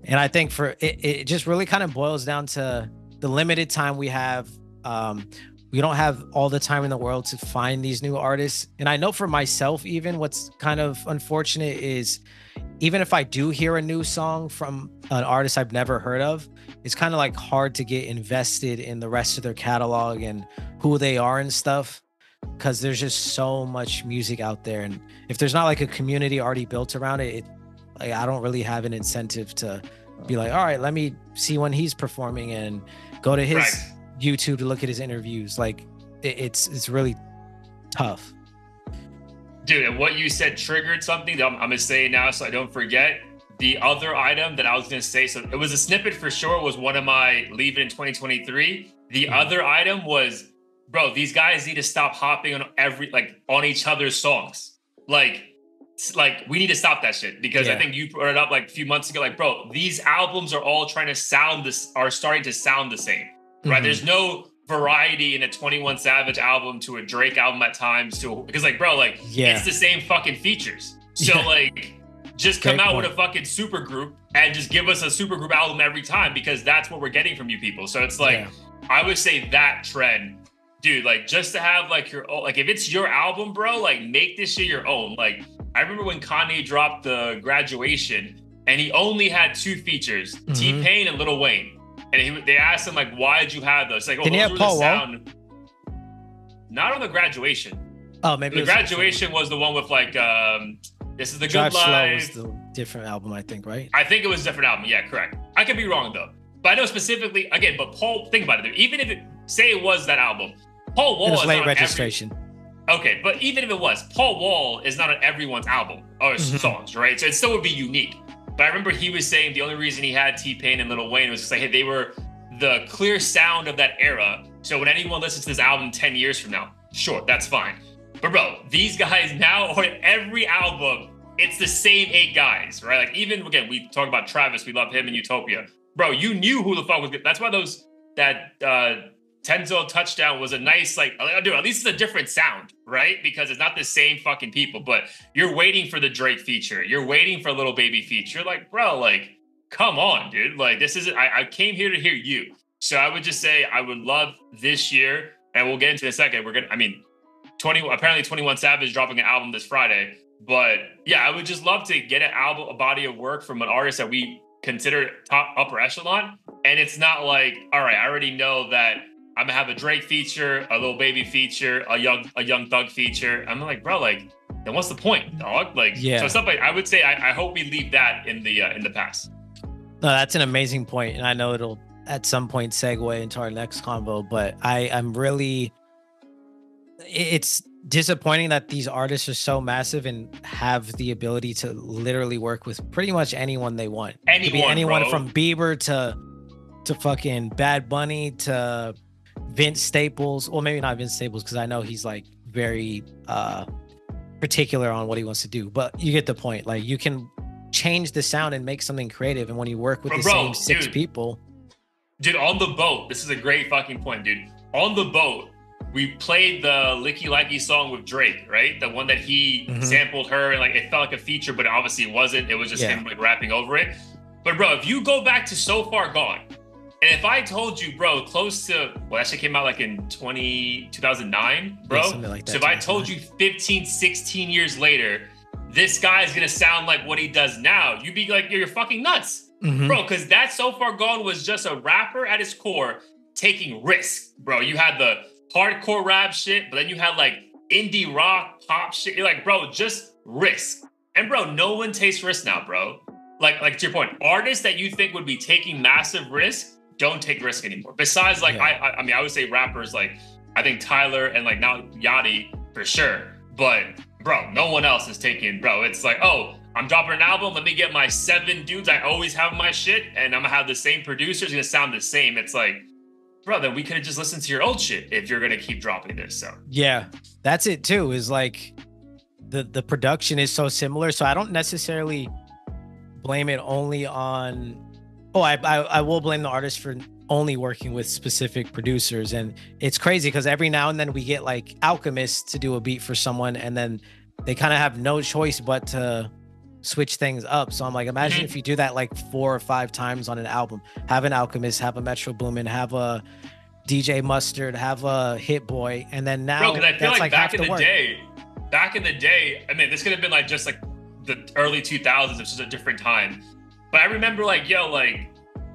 [SPEAKER 1] And I think for it just really kind of boils down to the limited time we have. We don't have all the time in the world to find these new artists. And I know for myself, even what's kind of unfortunate is even if I do hear a new song from an artist I've never heard of, it's kind of like hard to get invested in the rest of their catalog and who they are and stuff, because there's just so much music out there. And if there's not like a community already built around it, like I don't really have an incentive to be like, all right, let me see when he's performing and go to his YouTube to look at his interviews. Like it's really tough.
[SPEAKER 2] Dude, and what you said triggered something that I'm gonna say now so I don't forget. The other item that I was gonna say, so it was a snippet for sure, was one of my leave it in 2023. The other item was, bro, these guys need to stop hopping on on each other's songs. Like we need to stop that shit, because I think you brought it up like a few months ago. Like, bro, these albums are all trying to starting to sound the same, right? There's no variety in a 21 Savage album to a Drake album at times, because like, bro, like it's the same fucking features. So like, just come out with a fucking super group and just give us a super group album every time, because that's what we're getting from you people. So it's like, I would say that trend, dude, like just to have like your own, like if it's your album, bro, like make this shit your own. Like I remember when Kanye dropped the Graduation and he only had 2 features, T-Pain and Lil Wayne. And they asked him, like, why did you have those? Like, oh, those were the sound. Not on the Graduation.
[SPEAKER 1] Oh, maybe
[SPEAKER 2] the Graduation was the one with like, This Is the
[SPEAKER 1] Drive
[SPEAKER 2] Good Life.
[SPEAKER 1] Slow was the different album, I think, right?
[SPEAKER 2] I think it was a different album. Yeah, correct. I could be wrong though, but I know specifically again. But Paul, think about it. Even if it was that album, Paul Wall is
[SPEAKER 1] late registration.
[SPEAKER 2] Okay, but even if it was, Paul Wall is not on everyone's album or songs, right? So it still would be unique. But I remember he was saying the only reason he had T-Pain and Lil Wayne was to say, hey, they were the clear sound of that era. So when anyone listens to this album 10 years from now, sure, that's fine. But bro, these guys now on every album, it's the same 8 guys, right? Like even, again, we talk about Travis, we love him in Utopia. Bro, you knew who the fuck was good. That's why that Tenzo touchdown was a nice, like, dude, at least it's a different sound, right? Because it's not the same fucking people, but you're waiting for the Drake feature. You're waiting for a Little Baby feature. You're like, bro, like, come on, dude. Like, this isn't, I came here to hear you. So I would just say, I would love this year, and we'll get into it in a second. Apparently 21 Savage dropping an album this Friday. But yeah, I would just love to get a body of work from an artist that we consider top upper echelon. And it's not like, all right, I already know that I'm gonna have a Drake feature, a Lil Baby feature, a young Thug feature. I'm like, bro, like, then what's the point, dog? Like, so stuff like, I would say, I hope we leave that in the past.
[SPEAKER 1] No, that's an amazing point, and I know it'll at some point segue into our next convo. But I'm really, it's disappointing that these artists are so massive and have the ability to literally work with pretty much anyone they want. Anyone from Bieber to fucking Bad Bunny to Vince Staples. Well, maybe not Vince Staples, because I know he's like very particular on what he wants to do, but you get the point. Like, you can change the sound and make something creative, and when you work with the same 6 people.
[SPEAKER 2] Dude, on the boat, this is a great fucking point, dude. On the boat, we played the Licky Likey song with Drake, right? The one that he sampled her, and like it felt like a feature, but obviously it wasn't. It was just him like rapping over it. But bro, if you go back to So Far Gone, and if I told you, bro, close to, well, that shit came out like in 2009, bro. Yeah, something like that, so if I told you 15, 16 years later, this guy is gonna sound like what he does now, you'd be like, you're fucking nuts, bro. Because that So Far Gone was just a rapper at his core taking risks, bro. You had the hardcore rap shit, but then you had like indie rock, pop shit. You're like, bro, just risk. And bro, no one takes risks now, bro. like to your point, artists that you think would be taking massive risk don't take risk anymore. Besides, like I mean, I would say rappers like I think Tyler and like now Yachty for sure. But bro, no one else is taking. Bro, it's like, oh, I'm dropping an album. Let me get my 7 dudes. I always have my shit, and I'm gonna have the same producers. Gonna sound the same. It's like, bro, then we could have just listened to your old shit if you're gonna keep dropping this. So
[SPEAKER 1] yeah, that's it too. Is like the production is so similar. So I don't necessarily blame it only on. Oh, I will blame the artist for only working with specific producers, and it's crazy because every now and then we get like Alchemist to do a beat for someone, and then they kind of have no choice but to switch things up. So I'm like, imagine if you do that like 4 or 5 times on an album. Have an Alchemist, have a Metro Boomin, have a DJ Mustard, have a Hit Boy, and then now
[SPEAKER 2] bro, because I feel
[SPEAKER 1] that's
[SPEAKER 2] like back in the
[SPEAKER 1] work.
[SPEAKER 2] day, I mean, this could have been like just like the early 2000s. It's just a different time. But I remember like, yo, like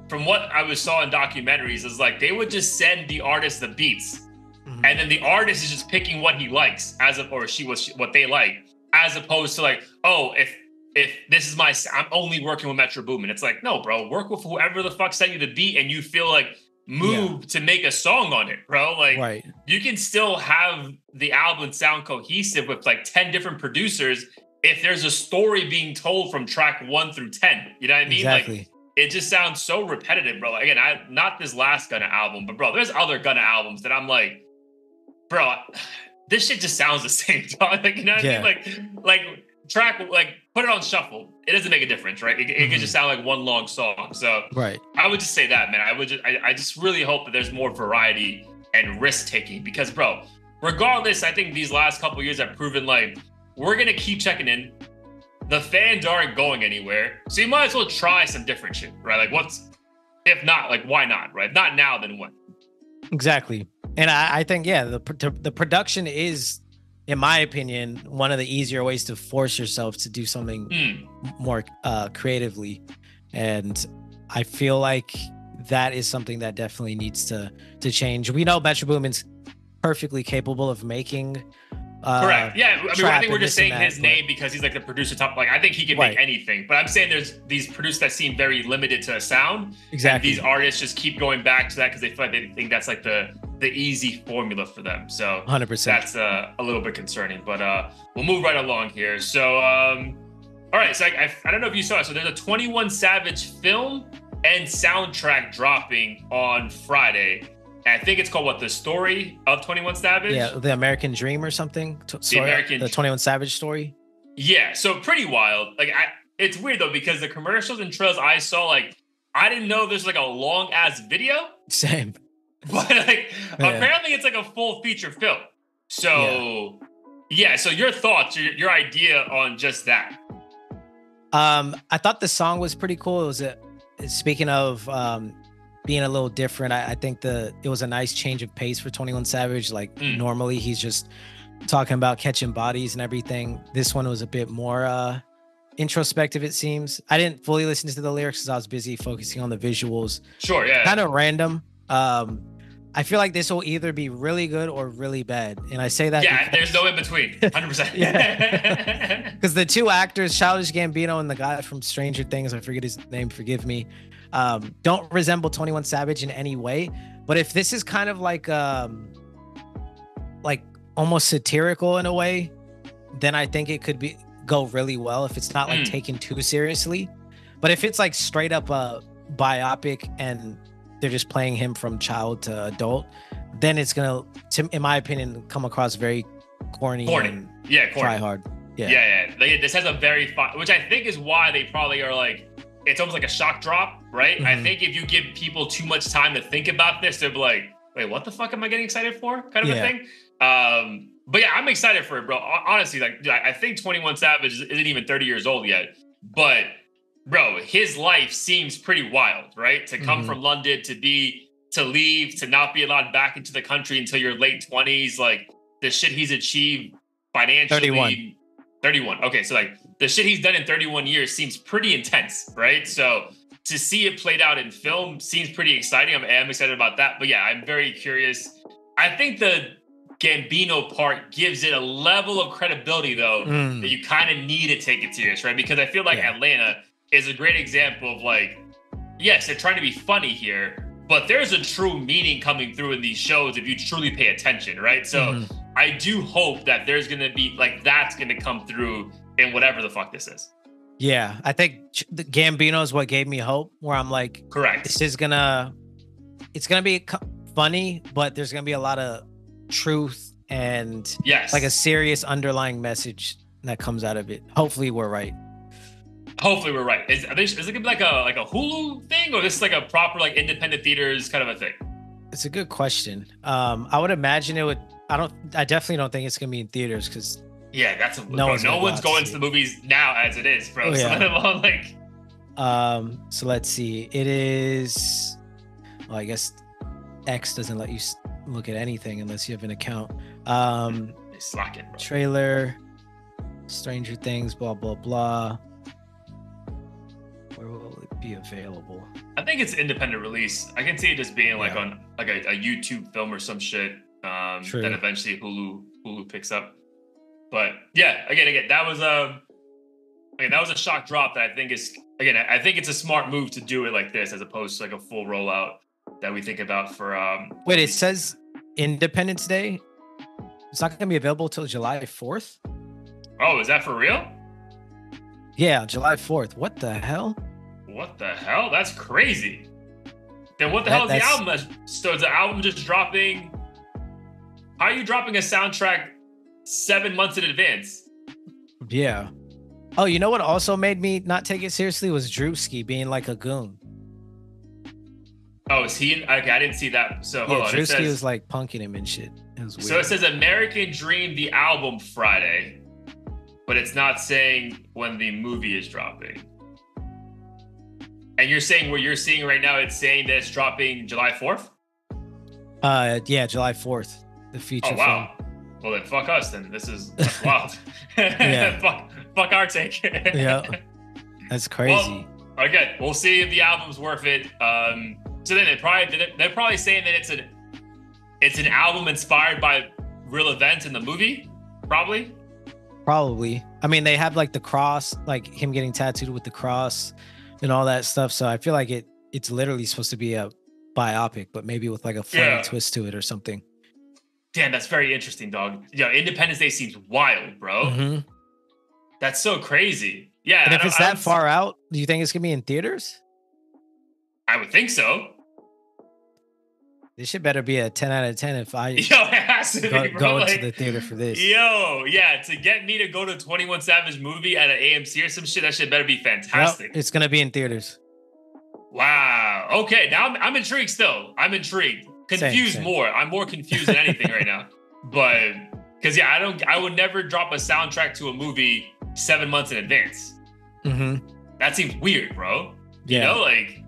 [SPEAKER 2] from what I saw in documentaries is like they would just send the artist the beats, and then the artist is just picking what he likes what they like, as opposed to like, oh, if this is I'm only working with Metro Boomin. It's like, no, bro, work with whoever the fuck sent you the beat and you feel like moved to make a song on it, bro. Like you can still have the album sound cohesive with like 10 different producers if there's a story being told from track 1 through 10. You know what I mean?
[SPEAKER 1] Exactly.
[SPEAKER 2] Like it just sounds so repetitive, bro. Like, again, not this last Gunna album, but bro, there's other Gunna albums that I'm like, bro, this shit just sounds the same, dog. Like, you know what I mean? Like track, like put it on shuffle. It doesn't make a difference, right? It could just sound like one long song. So I would just say that, man. I just really hope that there's more variety and risk taking because, bro, regardless, I think these last couple of years have proven like we're gonna keep checking in. The fans aren't going anywhere, so you might as well try some different shit, right? Like, if not, like, why not, right? Not now, then when?
[SPEAKER 1] Exactly, and I think the production is, in my opinion, one of the easier ways to force yourself to do something more creatively, and I feel like that is something that definitely needs to change. We know Metro Boomin's perfectly capable of making.
[SPEAKER 2] Correct. Yeah, I mean, I think we're just saying his name because he's like the producer top. Like, I think he can make anything. But I'm saying there's these producers that seem very limited to a sound. Exactly. And these artists just keep going back to that because they feel like they think that's like the easy formula for them. So
[SPEAKER 1] 100%.
[SPEAKER 2] That's a little bit concerning. But we'll move right along here. So, all right. So I don't know if you saw it. So there's a 21 Savage film and soundtrack dropping on Friday. I think it's called The Story of 21 Savage?
[SPEAKER 1] Yeah, The American Dream or something. The 21 Savage story.
[SPEAKER 2] Yeah, so pretty wild. Like, it's weird though because the commercials and trailers I saw, like, I didn't know there's like a long ass video.
[SPEAKER 1] Same.
[SPEAKER 2] But like, apparently it's like a full feature film. So so your thoughts, your idea on just that?
[SPEAKER 1] I thought the song was pretty cool. It was speaking of being a little different, I think it was a nice change of pace for 21 Savage. Like normally he's just talking about catching bodies and everything. This one was a bit more introspective, it seems. I didn't fully listen to the lyrics because I was busy focusing on the visuals.
[SPEAKER 2] Sure, yeah.
[SPEAKER 1] Kind of random. I feel like this will either be really good or really bad. And I say that
[SPEAKER 2] there's no in between. 100%.
[SPEAKER 1] Because the two actors, Childish Gambino and the guy from Stranger Things, I forget his name, forgive me, don't resemble 21 Savage in any way. But if this is kind of like almost satirical in a way, then I think it could go really well if it's not like taken too seriously. But if it's like straight up a biopic and they're just playing him from child to adult, then it's gonna, in my opinion, come across very corny. And try hard.
[SPEAKER 2] Yeah. Like, this has a very fun, which I think is why they probably are like, it's almost like a shock drop, right? I think if you give people too much time to think about this, they'll be like, wait, what the fuck am I getting excited for? Kind of a thing. But yeah, I'm excited for it, bro. Honestly, like, I think 21 Savage isn't even 30 years old yet, but bro, his life seems pretty wild, right? To come from London, to leave, to not be allowed back into the country until your late 20s, like the shit he's achieved financially. 31. Okay, so like the shit he's done in 31 years seems pretty intense, right? So to see it played out in film seems pretty exciting. I am excited about that. But yeah, I'm very curious. I think the Gambino part gives it a level of credibility, though, that you kind of need to take it serious, right? Because I feel like Atlanta, is a great example of like, yes, they're trying to be funny here, but there's a true meaning coming through in these shows if you truly pay attention, right? So I do hope that there's going to be like, that's going to come through in whatever the fuck this is.
[SPEAKER 1] Yeah, I think the Gambino is what gave me hope, where I'm like,
[SPEAKER 2] correct.
[SPEAKER 1] It's gonna be funny, but there's gonna be a lot of truth and like a serious underlying message that comes out of it. Hopefully, we're right.
[SPEAKER 2] Hopefully, we're right. Is it gonna be like a Hulu thing, or this is like a proper like independent theaters kind of a thing?
[SPEAKER 1] It's a good question. I would imagine it would. I definitely don't think it's gonna be in theaters because.
[SPEAKER 2] Yeah, that's no one's going to the movies now as it is, bro. So let alone like.
[SPEAKER 1] So let's see. It is. Well, I guess X doesn't let you look at anything unless you have an account.
[SPEAKER 2] Slacking, bro.
[SPEAKER 1] Trailer, Stranger Things, blah blah blah. Where will it be available?
[SPEAKER 2] I think it's independent release. I can see it just being like on like a YouTube film or some shit. Then eventually Hulu picks up. But yeah, again, that was a shock drop that I think I think it's a smart move to do it like this as opposed to like a full rollout that we think about for
[SPEAKER 1] Wait, it says Independence Day. It's not going to be available till July 4th.
[SPEAKER 2] Oh, is that for real?
[SPEAKER 1] Yeah, July 4th. What the hell?
[SPEAKER 2] What the hell? That's crazy. Then what the hell is the album? So is the album just dropping? How are you dropping a soundtrack 7 months in advance?
[SPEAKER 1] Yeah. Oh, you know what also made me not take it seriously was Drewski being like a goon.
[SPEAKER 2] Oh, is he? Okay, I didn't see that. So hold on.
[SPEAKER 1] Drewski was like punking him and shit. It was weird.
[SPEAKER 2] So it says American Dream, the album Friday, but it's not saying when the movie is dropping. And you're saying what you're seeing right now, it's saying that it's dropping July 4th?
[SPEAKER 1] Yeah, July 4th. The feature
[SPEAKER 2] film.
[SPEAKER 1] Film.
[SPEAKER 2] Well then fuck us then. That's wild. fuck our take.
[SPEAKER 1] Yeah. That's crazy.
[SPEAKER 2] Well, okay, we'll see if the album's worth it. So then they're probably saying that it's an album inspired by real events in the movie, probably. I mean, they have like the cross, like him getting tattooed with the cross and all that stuff. So I feel like it's literally supposed to be a biopic, but maybe with like a funny twist to it or something. Damn, that's very interesting, dog. Yeah, Independence Day seems wild, bro. Mm-hmm. That's so crazy. Yeah.
[SPEAKER 1] And if it's that far out, do you think it's gonna be in theaters?
[SPEAKER 2] I would think so.
[SPEAKER 1] This shit better be a 10 out of 10 if I
[SPEAKER 2] it has to be,
[SPEAKER 1] go into the theater for this.
[SPEAKER 2] Yo, yeah, to get me to go to a 21 Savage movie at an AMC or some shit, that shit better be fantastic.
[SPEAKER 1] Yep, it's gonna be in theaters.
[SPEAKER 2] Wow. Okay, now I'm intrigued still. I'm intrigued. Confused more. I'm more confused than anything right now. But because I would never drop a soundtrack to a movie 7 months in advance.
[SPEAKER 1] Mm-hmm.
[SPEAKER 2] That seems weird, bro. You know, like,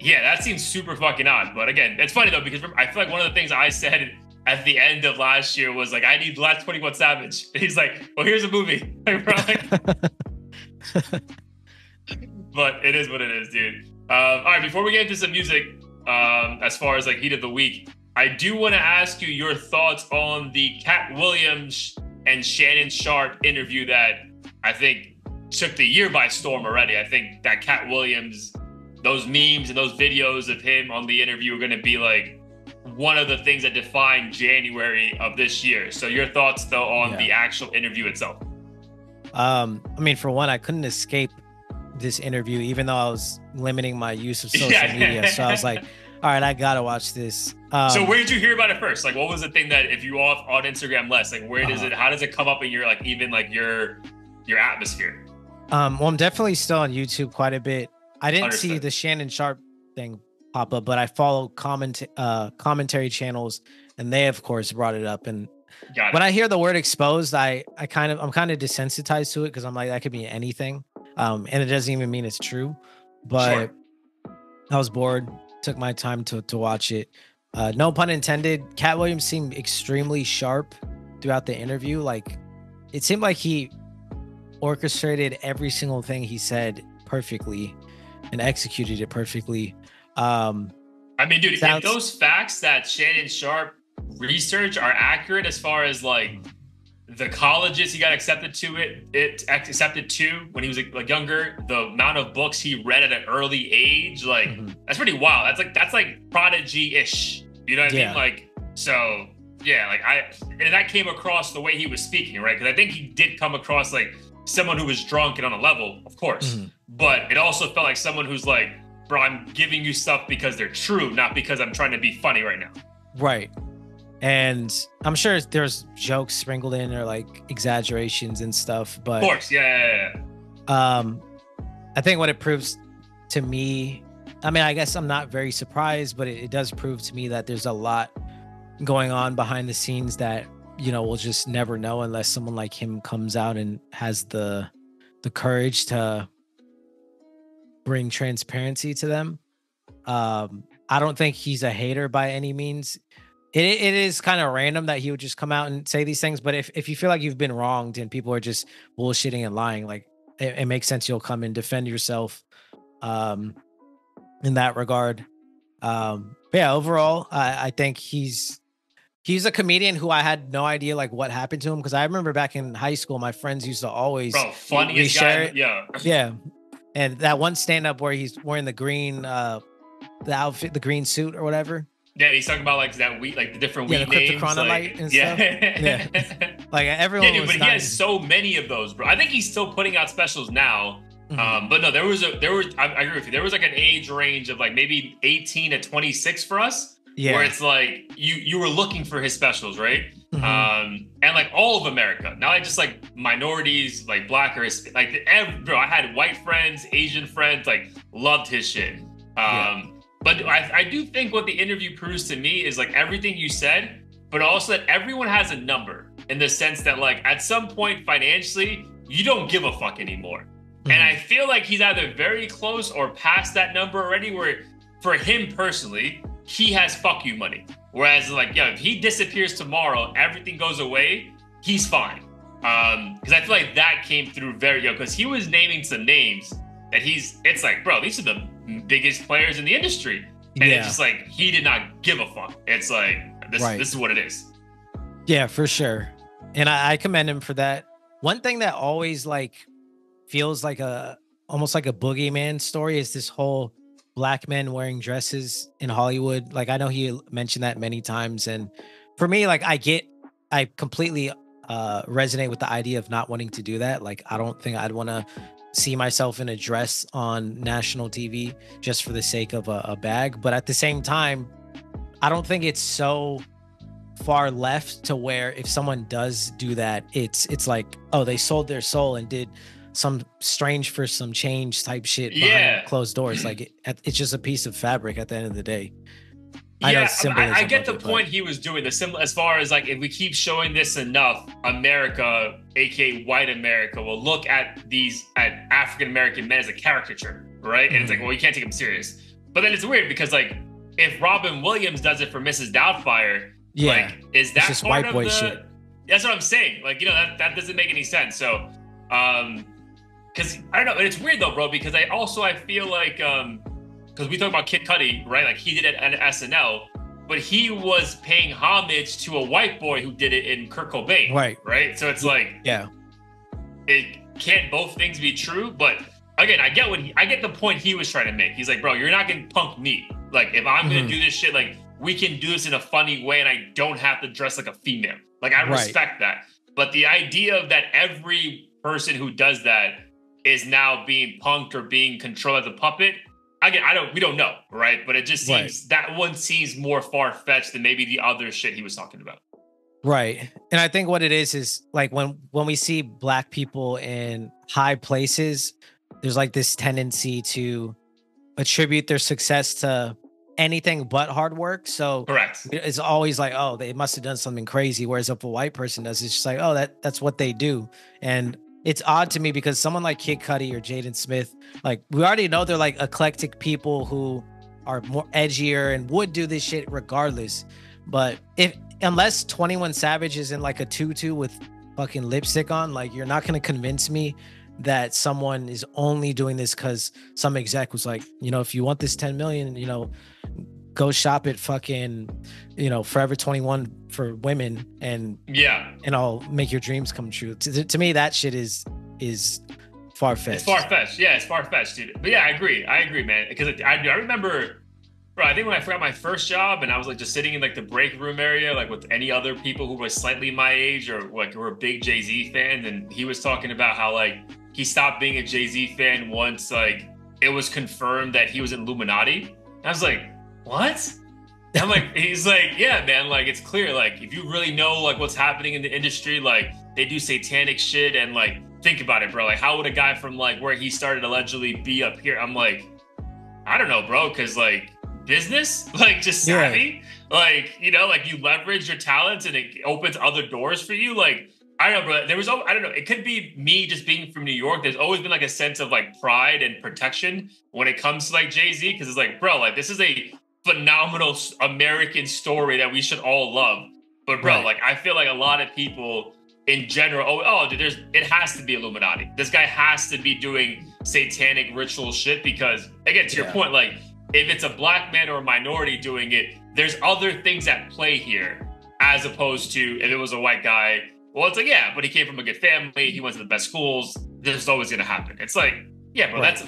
[SPEAKER 2] yeah, that seems super fucking odd. But again, it's funny though, because I feel like one of the things I said at the end of last year was like, I need the last 21 Savage. And he's like, well, here's a movie. But it is what it is, dude. All right, before we get into some music, as far as like heat of the week, I do want to ask you your thoughts on the Katt Williams and Shannon Sharpe interview that I think took the year by storm already. I think that Katt Williams, those memes and those videos of him on the interview are going to be like one of the things that define January of this year. So your thoughts though on the actual interview itself?
[SPEAKER 1] I mean, for one, I couldn't escape this interview, even though I was limiting my use of social media. So I was like, all right, I gotta watch this.
[SPEAKER 2] So where did you hear about it first? Like, what was the thing that if you off on Instagram less, like where does it, how does it come up in your, like, even like your atmosphere?
[SPEAKER 1] Well, I'm definitely still on YouTube quite a bit. I didn't see the Shannon Sharpe thing pop up, but I follow commentary channels, and they of course brought it up. And when I hear the word exposed, I'm kind of desensitized to it, because I'm like, that could be anything. And it doesn't even mean it's true. But I was bored, took my time to watch it. No pun intended. Katt Williams seemed extremely sharp throughout the interview. Like, it seemed like he orchestrated every single thing he said perfectly and executed it perfectly.
[SPEAKER 2] I mean, dude, if those facts that Shannon Sharpe research are accurate as far as like the colleges he got accepted to when he was like younger, the amount of books he read at an early age, like that's pretty wild. That's like prodigy-ish. You know what I mean? Like, so yeah, like and that came across the way he was speaking, right? Because I think he did come across like someone who was drunk and on a level, of course. But it also felt like someone who's like, bro, I'm giving you stuff because they're true, not because I'm trying to be funny right now.
[SPEAKER 1] Right. And I'm sure there's jokes sprinkled in or like exaggerations and stuff, but
[SPEAKER 2] of course, yeah.
[SPEAKER 1] I think what it proves to me, I mean, I guess I'm not very surprised, but it does prove to me that there's a lot going on behind the scenes that, you know, we'll just never know unless someone like him comes out and has the courage to bring transparency to them. I don't think he's a hater by any means. It is kind of random that he would just come out and say these things, but if you feel like you've been wronged and people are just bullshitting and lying, like it makes sense you'll come and defend yourself in that regard. Yeah, overall, I think he's a comedian who I had no idea like what happened to him, because I remember back in high school, my friends used to always
[SPEAKER 2] funniest guy,
[SPEAKER 1] yeah. And that one stand-up where he's wearing the green the outfit, the green suit or whatever.
[SPEAKER 2] Yeah, he's talking about like that weed, like the different weed
[SPEAKER 1] the
[SPEAKER 2] names,
[SPEAKER 1] like, and stuff. Yeah, like everyone.
[SPEAKER 2] Yeah, dude, but he has so many of those, bro. I think he's still putting out specials now. But no, there was I agree with you. There was like an age range of like maybe 18 to 26 for us. Yeah. Where it's like you were looking for his specials, right? And like all of America, not like just like minorities, like black or like bro. I had white friends, Asian friends, like loved his shit. But I do think what the interview proves to me is like everything you said, but also that everyone has a number in the sense that like at some point financially, you don't give a fuck anymore. And I feel like he's either very close or past that number already, where for him personally, he has fuck you money. Whereas like, yeah, if he disappears tomorrow, everything goes away, he's fine. Because I feel like that came through because he was naming some names that it's like, bro, these are the biggest players in the industry. And it's just like, he did not give a fuck. It's like, this is what it is.
[SPEAKER 1] Yeah, for sure. And I commend him for that. One thing that always like feels like almost like a boogeyman story is this whole black men wearing dresses in Hollywood. Like, I know he mentioned that many times. And for me, like, I completely resonate with the idea of not wanting to do that. Like, I don't think I'd want to see myself in a dress on national TV just for the sake of a bag. But at the same time, I don't think it's so far left to where if someone does do that, it's like, oh, they sold their soul and did some strange for some change type shit behind closed doors. Like it's just a piece of fabric at the end of the day.
[SPEAKER 2] I get the point he was doing. The symbol, as far as like, if we keep showing this enough, America, aka white America, will look at African American men as a caricature, right? And it's like, well, you can't take them serious. But then it's weird because like, if Robin Williams does it for Mrs. Doubtfire, like, is that
[SPEAKER 1] just
[SPEAKER 2] part
[SPEAKER 1] white boy
[SPEAKER 2] of
[SPEAKER 1] shit?
[SPEAKER 2] That's what I'm saying. Like, you know, that doesn't make any sense. So, because I don't know, and it's weird though, bro. Because I feel like, because we talk about Kid Cudi, right? Like he did it at SNL, but he was paying homage to a white boy who did it in Kurt Cobain, right? So it's like, it can't both things be true. But again, I get the point he was trying to make. He's like, bro, you're not gonna punk me. Like if I'm gonna do this shit, like we can do this in a funny way, and I don't have to dress like a female. Like I respect that. But the idea of that every person who does that is now being punked or being controlled as a puppet. Again, we don't know, right? But it just seems that one seems more far-fetched than maybe the other shit he was talking about.
[SPEAKER 1] Right. And I think what it is like when we see black people in high places, there's like this tendency to attribute their success to anything but hard work. So
[SPEAKER 2] correct.
[SPEAKER 1] It's always like, oh, they must have done something crazy. Whereas if a white person does, it's just like, oh, that's what they do. And it's odd to me because someone like Kid Cudi or Jaden Smith, like we already know they're like eclectic people who are more edgier and would do this shit regardless. But unless 21 Savage is in like a tutu with fucking lipstick on, like you're not going to convince me that someone is only doing this because some exec was like, you know, if you want this 10 million, you know, go shop at fucking, Forever 21 for women, and I'll make your dreams come true. To me, that shit is far-fetched.
[SPEAKER 2] It's far-fetched. Yeah, it's far-fetched, dude. But yeah, I agree, man. Because I remember, bro, I think when I got my first job and I was like just sitting in like the break room area, like with any other people who were slightly my age or like were big Jay-Z fans, and he was talking about how like he stopped being a Jay-Z fan once like it was confirmed that he was in Illuminati. I was like, what? And I'm like, he's like, yeah, man, like it's clear, like if you really know like what's happening in the industry, like they do satanic shit, and like think about it, bro. Like how would a guy from like where he started allegedly be up here? I'm like, I don't know, bro, because like business, like just savvy, like like you leverage your talents and it opens other doors for you. Like I don't know, bro. There was, I don't know. It could be me just being from New York. There's always been like a sense of like pride and protection when it comes to like Jay-Z, because it's like, bro, like this is a phenomenal American story that we should all love. But bro, like I feel like a lot of people in general, dude, it has to be Illuminati. This guy has to be doing satanic ritual shit, because again, to your point, like if it's a black man or a minority doing it, there's other things at play here, as opposed to if it was a white guy. Well, it's like, yeah, but he came from a good family. He went to the best schools. This is always going to happen. It's like, yeah, bro, that's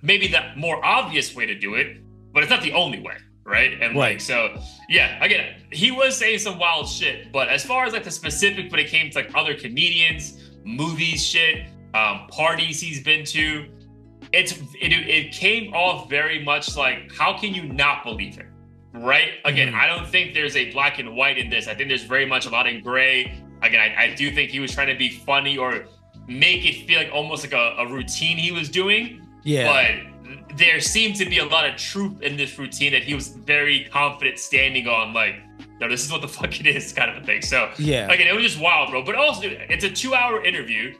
[SPEAKER 2] maybe the more obvious way to do it, but it's not the only way, right? And like, so, yeah, again, he was saying some wild shit, but as far as like the specific, when it came to like other comedians, movies, shit, parties he's been to, it came off very much like, how can you not believe him, right? Again, I don't think there's a black and white in this. I think there's very much a lot in gray. Again, I do think he was trying to be funny or make it feel like almost like a routine he was doing. Yeah. But there seemed to be a lot of truth in this routine that he was very confident standing on, like, no, this is what the fuck it is, kind of a thing. So, again, it was just wild, bro. But also, it's a 2-hour interview,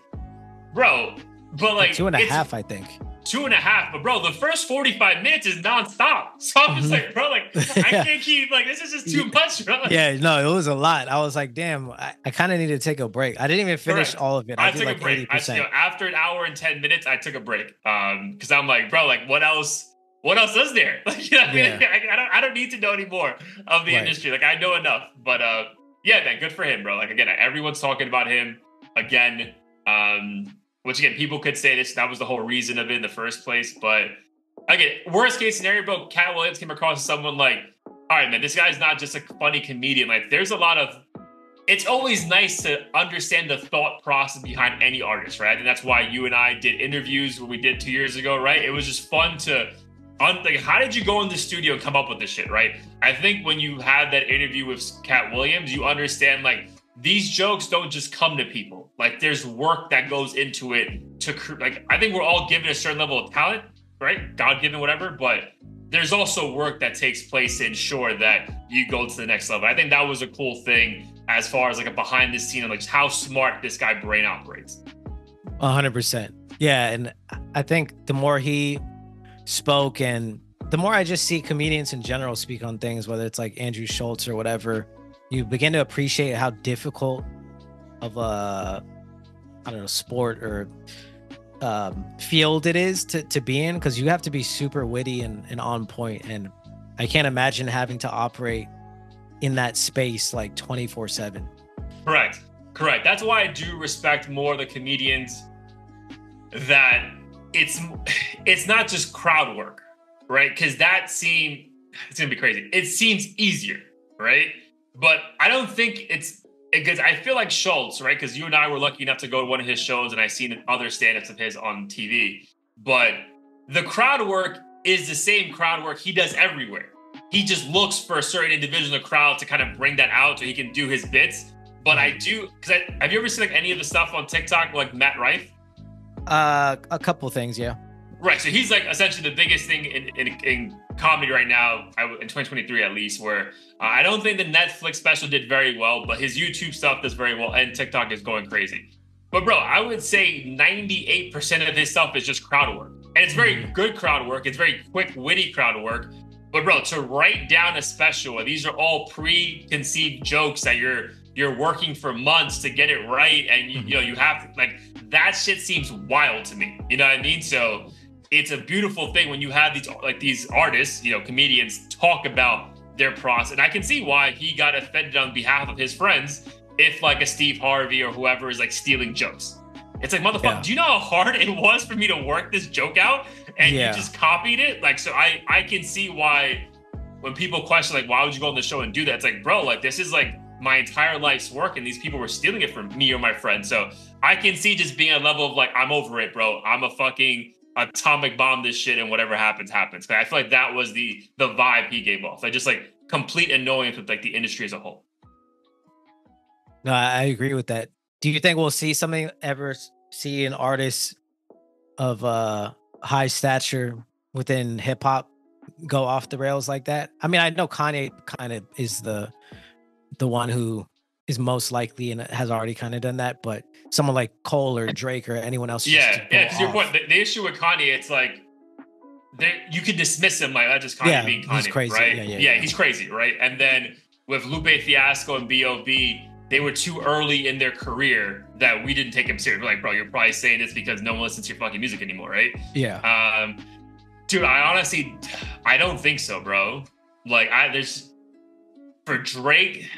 [SPEAKER 2] bro. But like
[SPEAKER 1] 2.5, I think.
[SPEAKER 2] 2.5, but bro, the first 45 minutes is nonstop. So I'm just like, bro, like I can't keep, like, this is just too much, bro.
[SPEAKER 1] Yeah, no, it was a lot. I was like, damn, I kind of need to take a break. I didn't even finish all of it.
[SPEAKER 2] I took like a break. After an hour and 10 minutes, I took a break. Because I'm like, bro, like what else is there? Like, you know what I mean? I don't need to know any more of the industry. Like I know enough. But yeah, man, good for him, bro. Like again, everyone's talking about him again. Which again, people could say that was the whole reason of it in the first place. But again, worst case scenario, bro, Katt Williams came across as someone like, all right, man, this guy's not just a funny comedian. Like there's a lot of, it's always nice to understand the thought process behind any artist, right? And that's why you and I did interviews when we did 2 years ago, right? It was just fun to, like, how did you go in the studio and come up with this shit, right? I think when you had that interview with Katt Williams, you understand like, these jokes don't just come to people. Like there's work that goes into it to like, I think we're all given a certain level of talent, right? God-given, whatever, but there's also work that takes place to ensure that you go to the next level. I think that was a cool thing as far as like a behind the scene of like how smart this guy brain operates.
[SPEAKER 1] 100%. Yeah. And I think the more he spoke and the more I just see comedians in general speak on things, whether it's like Andrew Schultz or whatever, you begin to appreciate how difficult of a, I don't know, sport or field it is to be in, because you have to be super witty and on point. And I can't imagine having to operate in that space like 24/7.
[SPEAKER 2] Correct. That's why I do respect more the comedians that it's not just crowd work, right? Because it's gonna be crazy. It seems easier, right? But I don't think it's because I feel like Schultz, right? Because you and I were lucky enough to go to one of his shows and I've seen other stand-ups of his on TV. But the crowd work is the same crowd work he does everywhere. He just looks for a certain individual in the crowd to kind of bring that out so he can do his bits. But I do, because have you ever seen like any of the stuff on TikTok like Matt Rife?
[SPEAKER 1] A couple things, yeah.
[SPEAKER 2] Right, so he's like essentially the biggest thing in comedy right now, in 2023 at least, where I don't think the Netflix special did very well, but his YouTube stuff does very well, and TikTok is going crazy. But bro, I would say 98% of his stuff is just crowd work. And it's very good crowd work, it's very quick, witty crowd work. But bro, to write down a special, these are all preconceived jokes that you're working for months to get it right, and you know you have to, like, that shit seems wild to me. You know what I mean? So it's a beautiful thing when you have these artists, comedians talk about their process. And I can see why he got offended on behalf of his friends if like a Steve Harvey or whoever is like stealing jokes. It's like, motherfucker, do you know how hard it was for me to work this joke out and you just copied it? Like, so I can see why when people question like, why would you go on the show and do that? It's like, bro, like this is like my entire life's work and these people were stealing it from me or my friends. So I can see just being a level of like, I'm over it, bro. I'm a fucking atomic bomb this shit and whatever happens, happens. But I feel like that was the vibe he gave off. Like just like complete annoyance with like the industry as a whole.
[SPEAKER 1] No, I agree with that. Do you think we'll see see an artist of high stature within hip hop go off the rails like that? I mean, I know Kanye kind of is the one who is most likely and has already kind of done that, but someone like Cole or Drake or anyone else.
[SPEAKER 2] Yeah. Because your point, the issue with Kanye, it's like you could dismiss him like that's just Kanye being Kanye, he's crazy. Right? Yeah, he's crazy, right? And then with Lupe Fiasco and B.O.B., they were too early in their career that we didn't take him serious. We're like, bro, you're probably saying this because no one listens to your fucking music anymore, right?
[SPEAKER 1] Yeah.
[SPEAKER 2] Dude, I don't think so, bro. Like, for Drake,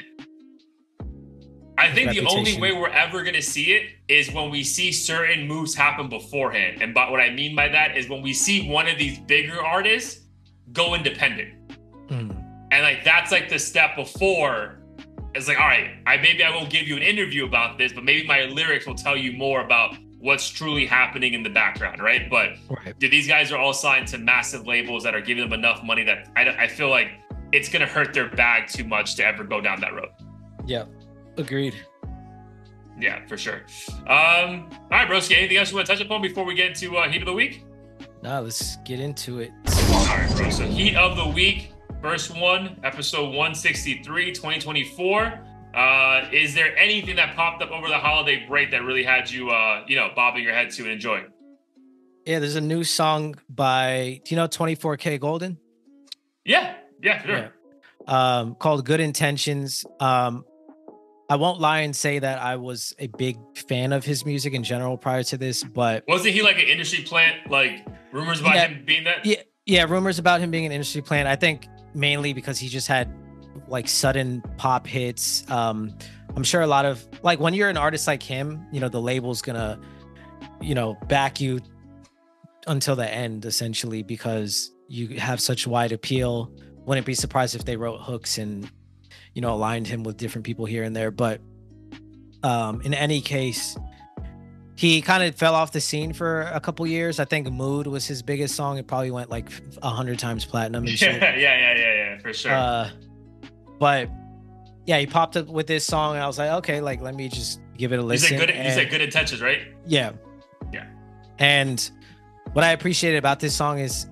[SPEAKER 2] I think the only way we're ever going to see it is when we see certain moves happen beforehand. And what I mean by that is when we see one of these bigger artists go independent. And like, that's like the step before. It's like, all right, maybe I won't give you an interview about this, but maybe my lyrics will tell you more about what's truly happening in the background, right? But these guys are all signed to massive labels that are giving them enough money that I feel like it's going to hurt their bag too much to ever go down that road.
[SPEAKER 1] Yeah, agreed.
[SPEAKER 2] Yeah, for sure. All right, broski, anything else you want to touch upon before we get into Heat of the Week?
[SPEAKER 1] No, let's get into it.
[SPEAKER 2] All right, bro. So Heat of the Week. First one, episode 163, 2024. Is there anything that popped up over the holiday break that really had you, bobbing your head to and enjoying?
[SPEAKER 1] Yeah, there's a new song by, do you know 24K Golden?
[SPEAKER 2] Yeah, sure.
[SPEAKER 1] Yeah. Called Good Intentions. I won't lie and say that I was a big fan of his music in general prior to this, but...
[SPEAKER 2] Wasn't he like an industry plant? Like, rumors about him being that?
[SPEAKER 1] Yeah, rumors about him being an industry plant. I think mainly because he just had like sudden pop hits. I'm sure a lot of like when you're an artist like him, the label's gonna, back you until the end essentially because you have such wide appeal. Wouldn't be surprised if they wrote hooks and, aligned him with different people here and there. But in any case, he kind of fell off the scene for a couple years. I think Mood was his biggest song. It probably went like 100 times platinum and shit.
[SPEAKER 2] Yeah, for sure.
[SPEAKER 1] But yeah, he popped up with this song and I was like, okay, like let me just give it a listen.
[SPEAKER 2] You said Good Intentions, right?
[SPEAKER 1] Yeah. And what I appreciated about this song is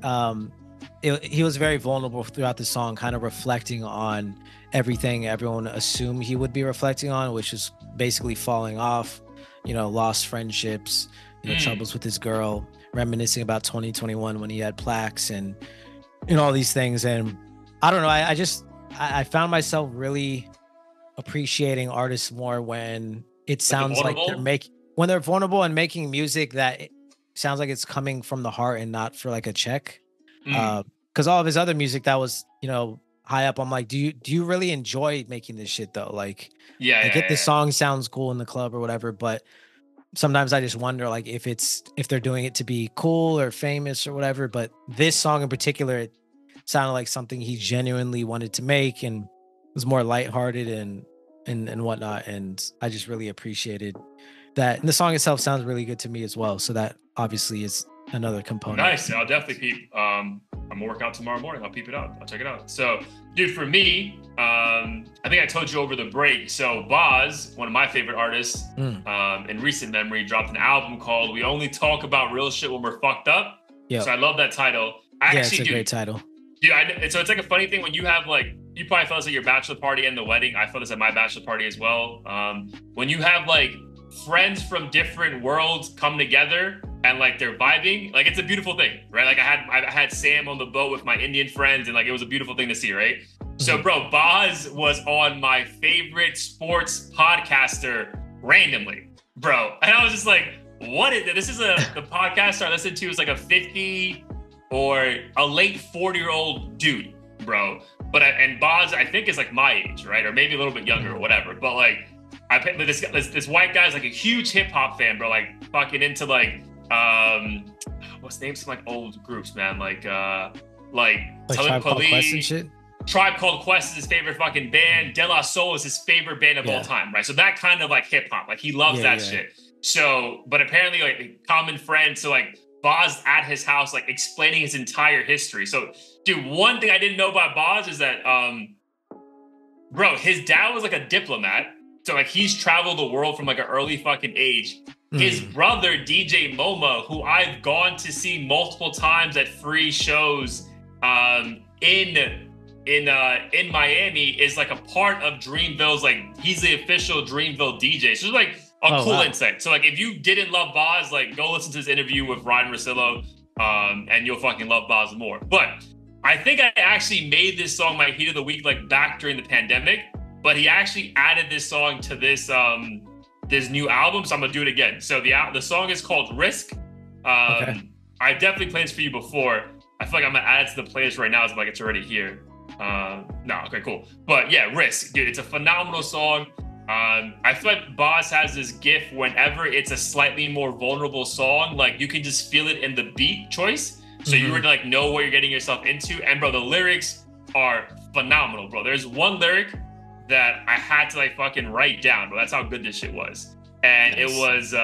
[SPEAKER 1] he was very vulnerable throughout the song, kind of reflecting on everything everyone assumed he would be reflecting on, which is basically falling off, lost friendships, troubles with his girl, reminiscing about 2021 when he had plaques and all these things. And I don't know, I found myself really appreciating artists more when it sounds like when they're vulnerable and making music that it sounds like it's coming from the heart and not for like a check. Because all of his other music that was, high up, I'm like, do you really enjoy making this shit though? Like, I get the song sounds cool in the club or whatever, but sometimes I just wonder like if they're doing it to be cool or famous or whatever. But this song in particular, it sounded like something he genuinely wanted to make and was more lighthearted and whatnot. And I just really appreciated that. And the song itself sounds really good to me as well. So that obviously is another component.
[SPEAKER 2] Nice. I'll definitely peep. I'm gonna work out tomorrow morning. I'll peep it out. I'll check it out. So, dude, for me, I think I told you over the break. So, Boz, one of my favorite artists, in recent memory, dropped an album called "We Only Talk About Real Shit When We're Fucked Up." Yeah. So I love that title.
[SPEAKER 1] It's a great title.
[SPEAKER 2] Dude, so it's like a funny thing when you have like, you probably felt this at your bachelor party and the wedding. I felt this at my bachelor party as well. When you have like friends from different worlds come together and like they're vibing, like it's a beautiful thing, right? Like I had Sam on the boat with my Indian friends and like it was a beautiful thing to see, right? So bro, Boz was on my favorite sports podcaster randomly, bro. And I was just like, what is this? Is the podcast I listen to is like a 50 or a late 40-year-old dude, bro. But and Boz, I think is like my age, right, or maybe a little bit younger or whatever. But like, this white guy's like a huge hip hop fan, bro. Like fucking into like what's names some like old groups, man? Like
[SPEAKER 1] Tribe Called Quest and shit.
[SPEAKER 2] Tribe Called Quest is his favorite fucking band. De La Soul is his favorite band of all time, right? So that kind of like hip hop, like he loves that shit. So, but apparently like a common friend, so like Boz at his house, like explaining his entire history. So, dude, one thing I didn't know about Boz is that, bro, his dad was like a diplomat. So like he's traveled the world from like an early fucking age. His brother, DJ Momo, who I've gone to see multiple times at free shows in Miami, is like a part of Dreamville's, like he's the official Dreamville DJ. So it's like a cool insight. So like if you didn't love Boz, like go listen to this interview with Ryan Russillo, and you'll fucking love Boz more. But I think I actually made this song my heat of the week like back during the pandemic, but he actually added this song to this this new album, so I'm gonna do it again. So the song is called Risk. I've definitely played this for you before. I feel like I'm gonna add it to the playlist right now. It's like it's already here. No, okay, cool. But yeah, Risk, dude, it's a phenomenal song. I feel like Boz has this gift whenever it's a slightly more vulnerable song, like you can just feel it in the beat choice. So you already like know what you're getting yourself into. And bro, the lyrics are phenomenal, bro. There's one lyric that I had to like fucking write down, bro. That's how good this shit was. And it was,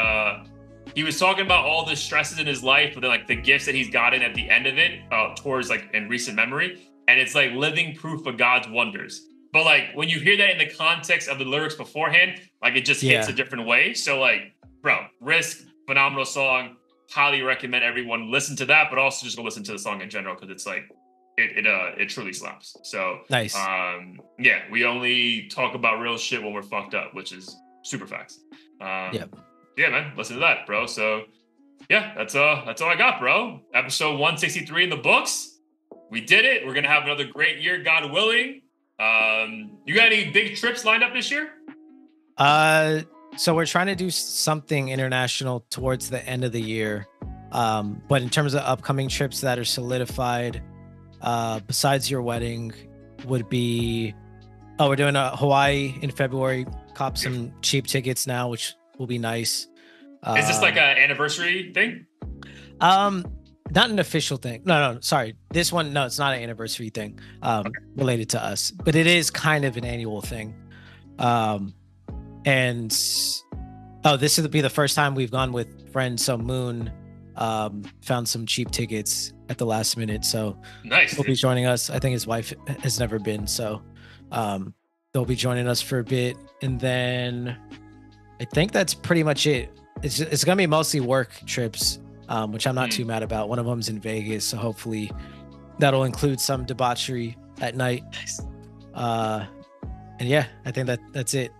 [SPEAKER 2] he was talking about all the stresses in his life, but then like the gifts that he's gotten at the end of it, towards like in recent memory. And it's like living proof of God's wonders. But like when you hear that in the context of the lyrics beforehand, like it just hits a different way. So like, bro, Risk, phenomenal song. Highly recommend everyone listen to that, but also just go listen to the song in general, because it's like it truly slaps. So
[SPEAKER 1] nice.
[SPEAKER 2] Yeah, we only talk about real shit when we're fucked up, which is super facts. Yeah, man, listen to that, bro. So yeah, that's all I got, bro. Episode 163 in the books. We did it. We're gonna have another great year, God willing. You got any big trips lined up this year?
[SPEAKER 1] So we're trying to do something international towards the end of the year. But in terms of upcoming trips that are solidified, besides your wedding, would be, we're doing a Hawaii in February. Cop some cheap tickets now, which will be nice.
[SPEAKER 2] Is this like an anniversary thing?
[SPEAKER 1] Not an official thing. No, sorry. This one, no, it's not an anniversary thing related to us, but it is kind of an annual thing. And this will be the first time we've gone with friends. So Moon found some cheap tickets at the last minute. So
[SPEAKER 2] nice.
[SPEAKER 1] He'll be joining us. I think his wife has never been. So they'll be joining us for a bit. And then I think that's pretty much it. It's going to be mostly work trips, which I'm not too mad about. One of them's in Vegas. So hopefully that'll include some debauchery at night.
[SPEAKER 2] Nice.
[SPEAKER 1] And yeah, I think that's it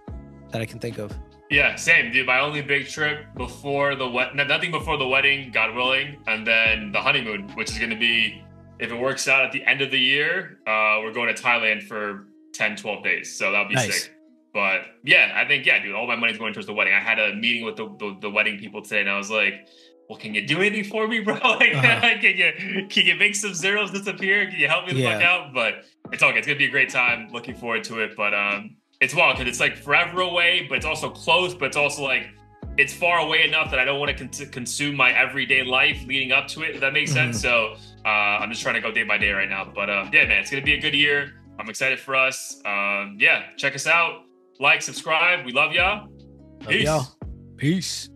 [SPEAKER 1] that I can think of.
[SPEAKER 2] Yeah, same, dude. My only big trip before nothing before the wedding, God willing, and then the honeymoon, which is going to be, if it works out at the end of the year, we're going to Thailand for 10, 12 days. So that'll be sick. But yeah, I think, dude, all my money's going towards the wedding. I had a meeting with the wedding people today, and I was like, well, can you do anything for me, bro? Like, can you make some zeros disappear? Can you help me the fuck out? But it's all good. It's going to be a great time. Looking forward to it. But it's wild because it's like forever away, but it's also close, but it's also like it's far away enough that I don't want to consume my everyday life leading up to it, if that makes sense. So I'm just trying to go day by day right now. But yeah, man, it's going to be a good year. I'm excited for us. Yeah, check us out. Like, subscribe. We love y'all.
[SPEAKER 1] Peace.